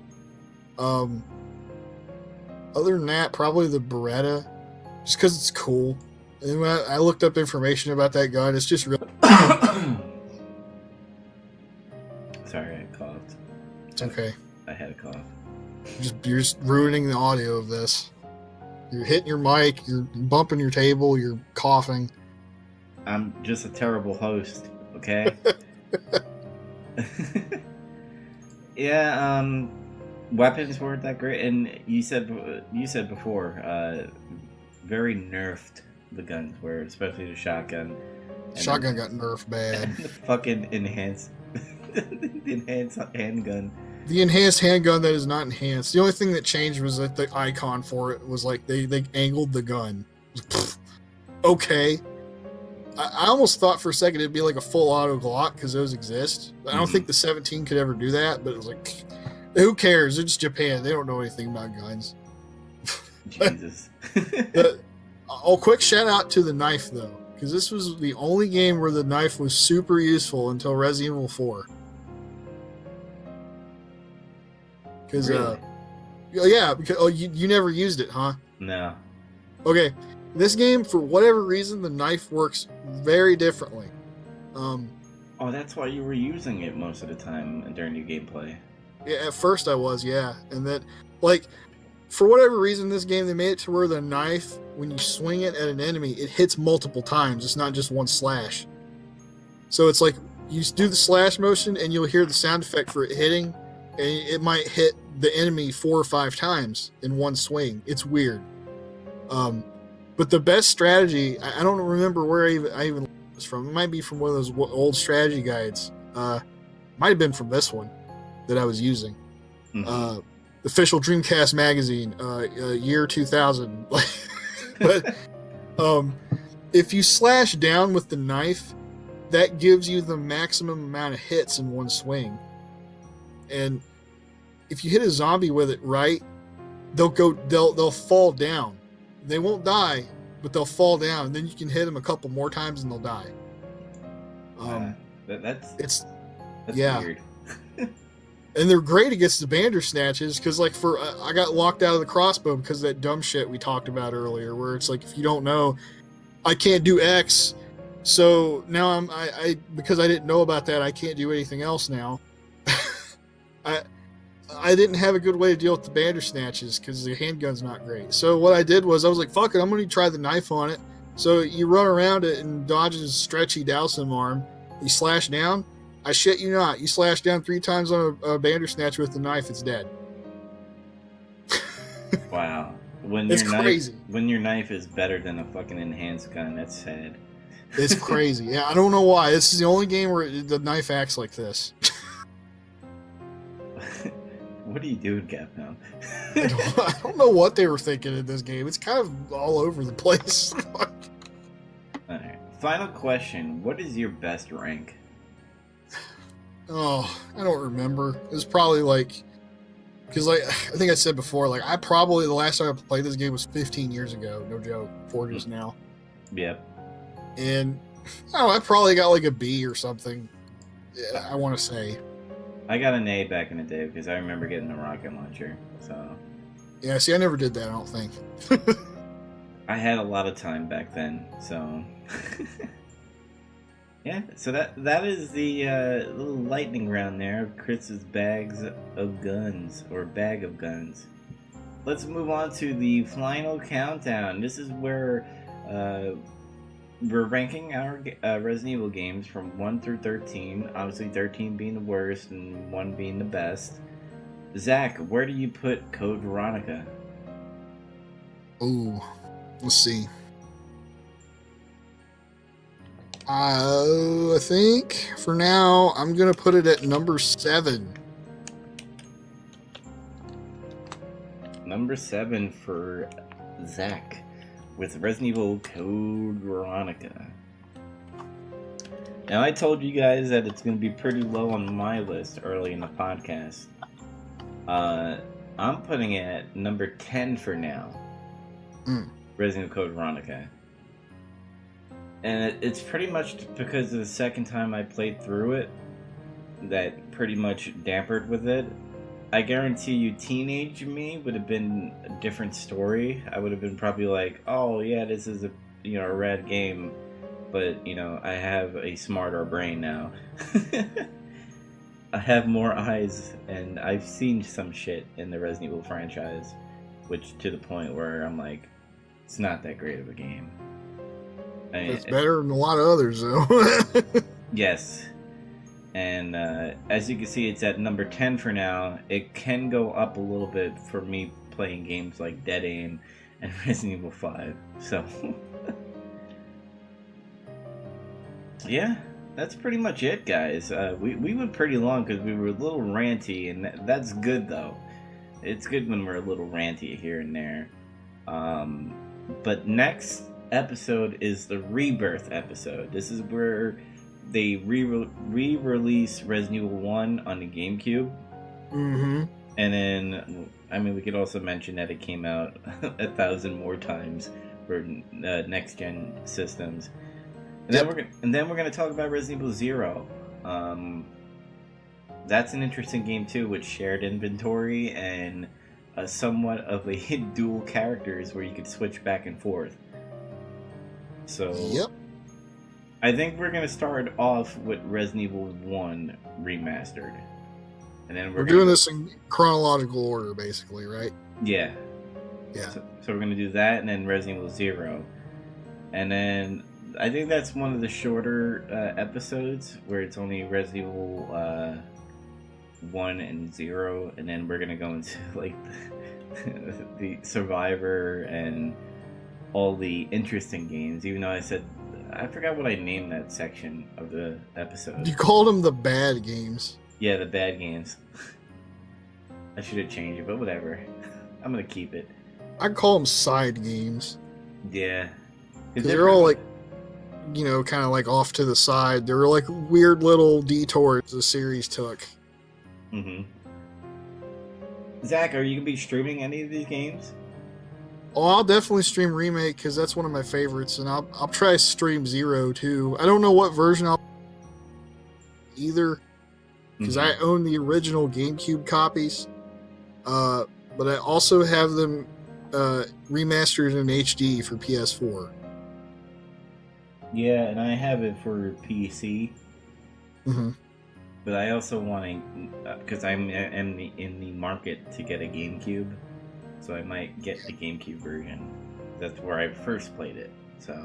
Other than that, probably the Beretta, just because it's cool. And when I looked up information about that gun, it's just really. Sorry, I coughed. It's okay. I had a cough. You're just ruining the audio of this. You're hitting your mic, you're bumping your table, you're coughing. I'm just a terrible host, okay? Yeah, weapons weren't that great, and you said before, very nerfed the guns were, especially the shotgun. Shotgun got nerfed bad. The fucking enhanced handgun. The enhanced handgun that is not enhanced. The only thing that changed was that the icon for it was like they angled the gun. Okay. I almost thought for a second it'd be like a full auto Glock because those exist. I don't think the 17 could ever do that, but it was like, who cares? It's Japan. They don't know anything about guns. Jesus. Quick shout out to the knife though, because this was the only game where the knife was super useful until Resident Evil 4. Because, really? Yeah, because you never used it, huh? No. Okay, this game, for whatever reason, the knife works very differently. Oh, that's why you were using it most of the time during your gameplay. Yeah, at first I was, yeah. And then, like, for whatever reason, this game, they made it to where the knife, when you swing it at an enemy, it hits multiple times. It's not just one slash. So it's like, you do the slash motion, and you'll hear the sound effect for it hitting, and it might hit the enemy 4 or 5 times in one swing. It's weird. But the best strategy, I don't remember where I even was from. It might be from one of those old strategy guides. Might have been from this one that I was using. The official Dreamcast magazine, year 2000. But if you slash down with the knife, that gives you the maximum amount of hits in one swing. And if you hit a zombie with it right, they'll fall down. They won't die, but they'll fall down, and then you can hit them a couple more times and they'll die. That's yeah. Weird. And they're great against the Bandersnatches because, like, I got locked out of the crossbow because of that dumb shit we talked about earlier, where it's like, if you don't know, I can't do X, so now because I didn't know about that, I can't do anything else now. I didn't have a good way to deal with the Bandersnatches because the handgun's not great. So what I did was I was like, fuck it, I'm going to try the knife on it. So you run around it and dodge his stretchy Dowsum arm. You slash down. I shit you not. You slash down 3 times on a Bandersnatch with the knife, it's dead. Wow. It's crazy. When your knife is better than a fucking enhanced gun, that's sad. It's crazy. Yeah, I don't know why. This is the only game where the knife acts like this. What are you doing, Capcom? I don't know what they were thinking in this game. It's kind of all over the place. Alright. Final question. What is your best rank? Oh, I don't remember. It was probably like, because like I think I said before, like I probably the last time I played this game was 15 years ago. No joke. 4 years now. Yep. And I probably got like a B or something. Yeah, I want to say. I got an A back in the day because I remember getting a rocket launcher. So Yeah, see, I never did that. I don't think. I had a lot of time back then. So yeah. So that is the little lightning round there of Chris's bags of guns or bag of guns. Let's move on to the final countdown. This is where we're ranking our Resident Evil games from 1 through 13. Obviously, 13 being the worst and 1 being the best. Zac, where do you put Code Veronica? Ooh, let's see. I think for now I'm gonna put it at number 7. Number 7 for Zac with Resident Evil Code Veronica. Now, I told you guys that it's going to be pretty low on my list early in the podcast. I'm putting it at number 10 for now. Resident Evil Code Veronica. And it's pretty much because of the second time I played through it that pretty much dampered with it. I guarantee you teenage me would have been a different story. I would have been probably like, oh yeah, this is a a rad game, but I have a smarter brain now. I have more eyes and I've seen some shit in the Resident Evil franchise, which to the point where I'm like, it's not that great of a game. I mean, It's better than a lot of others though. Yes. And as you can see, it's at number 10 for now. It can go up a little bit for me playing games like Dead Aim and Resident Evil 5. So, yeah, that's pretty much it, guys. We went pretty long because we were a little ranty, and that's good, though. It's good when we're a little ranty here and there. But next episode is the Rebirth episode. This is where they re-release Resident Evil 1 on the GameCube. Mm-hmm. And then, I mean, we could also mention that it came out 1,000 more times for next-gen systems. And then we're gonna talk about Resident Evil 0. That's an interesting game too, with shared inventory and somewhat of a dual characters where you could switch back and forth. So, Yep. I think we're gonna start off with Resident Evil 1 remastered, and then We're doing this in chronological order, basically, right? Yeah. Yeah. So we're gonna do that, and then Resident Evil 0, and then I think that's one of the shorter episodes where it's only Resident Evil 1 and 0, and then we're gonna go into like the Survivor and all the interesting games. Even though I forgot what I named that section of the episode. You called them the bad games. Yeah, the bad games. I should have changed it, but whatever. I'm gonna keep it. I call them side games. Yeah. Because they're all like, kind of like off to the side. They were like weird little detours the series took. Mm-hmm. Zac, are you gonna be streaming any of these games? Oh, I'll definitely stream Remake because that's one of my favorites, and I'll try to stream 0 too. I don't know what version I'll either because I own the original GameCube copies, but I also have them remastered in HD for PS4. Yeah, and I have it for PC. Mm-hmm. But I also want to, because I'm in the market to get a GameCube, so I might get the GameCube version. That's where I first played it. So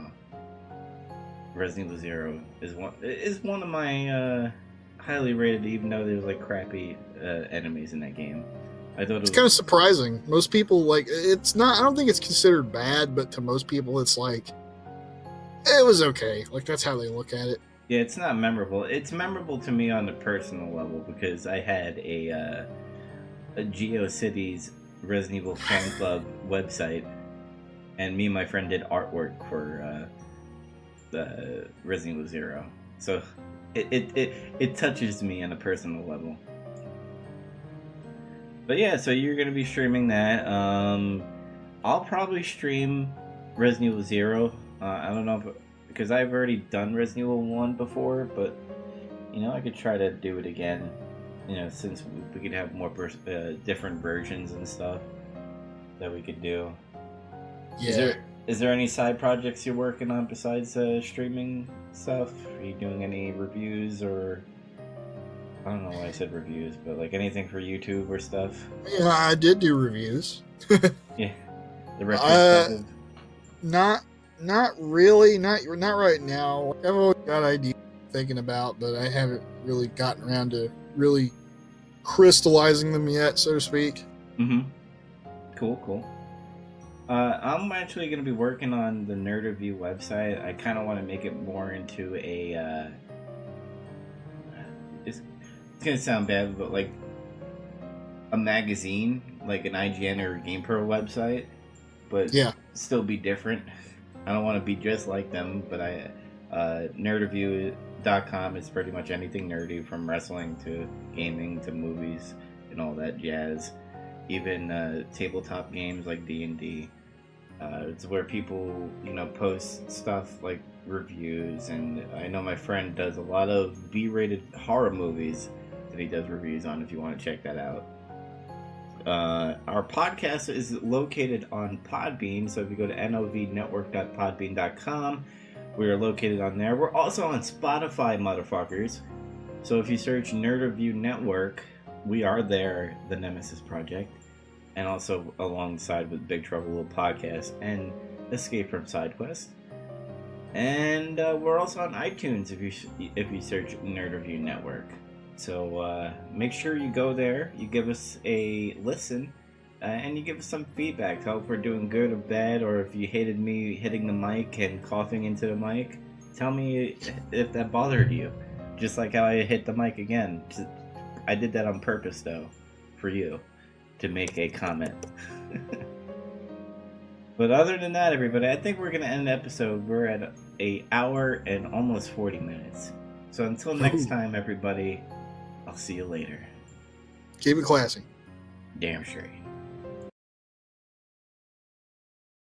Resident Evil 0 is one of my highly rated, even though there's like crappy enemies in that game. I thought It's kind of surprising. Most people it's not. I don't think it's considered bad, but to most people, it's like it was okay. Like, that's how they look at it. Yeah, it's not memorable. It's memorable to me on a personal level because I had a GeoCities Resident Evil fan club website, and me and my friend did artwork for the Resident Evil Zero. So it touches me on a personal level. But yeah, so you're gonna be streaming that. I'll probably stream Resident Evil Zero. I don't know if, because I've already done Resident Evil 1 before, but I could try to do it again. Since we could have more different versions and stuff that we could do. Yeah. Is there any side projects you're working on besides streaming stuff? Are you doing any reviews or... I don't know why I said reviews, but like anything for YouTube or stuff? Yeah, I did do reviews. Yeah. The retrospective? Not really. Not right now. I've always got ideas thinking about, but I haven't really gotten around to really crystallizing them yet, so to speak. Mm-hmm. Cool. I'm actually going to be working on the Nerd Review website. I kind of want to make it more into a... it's going to sound bad, but like a magazine, like an IGN or GamePro website, but still be different. I don't want to be just like them, but nerdreview.com is pretty much anything nerdy, from wrestling to gaming to movies and all that jazz. Even tabletop games like D&D. It's where people, post stuff like reviews, and I know my friend does a lot of B-rated horror movies that he does reviews on, if you want to check that out. Our podcast is located on Podbean, so if you go to novnetwork.podbean.com, we are located on there. We're also on Spotify, motherfuckers. So if you search Nerd Review Network, we are there, the Nemesis Project, and also alongside with Big Trouble Little Podcast and Escape from SideQuest. And we're also on iTunes if you search Nerd Review Network. So make sure you go there, you give us a listen, and you give us some feedback. Tell if we're doing good or bad, or if you hated me hitting the mic and coughing into the mic. Tell me if that bothered you. Just like how I hit the mic again. I did that on purpose, though, for you, to make a comment. But other than that, everybody, I think we're going to end the episode. We're at an hour and almost 40 minutes. So until next time, everybody, I'll see you later. Keep it classy. Damn straight.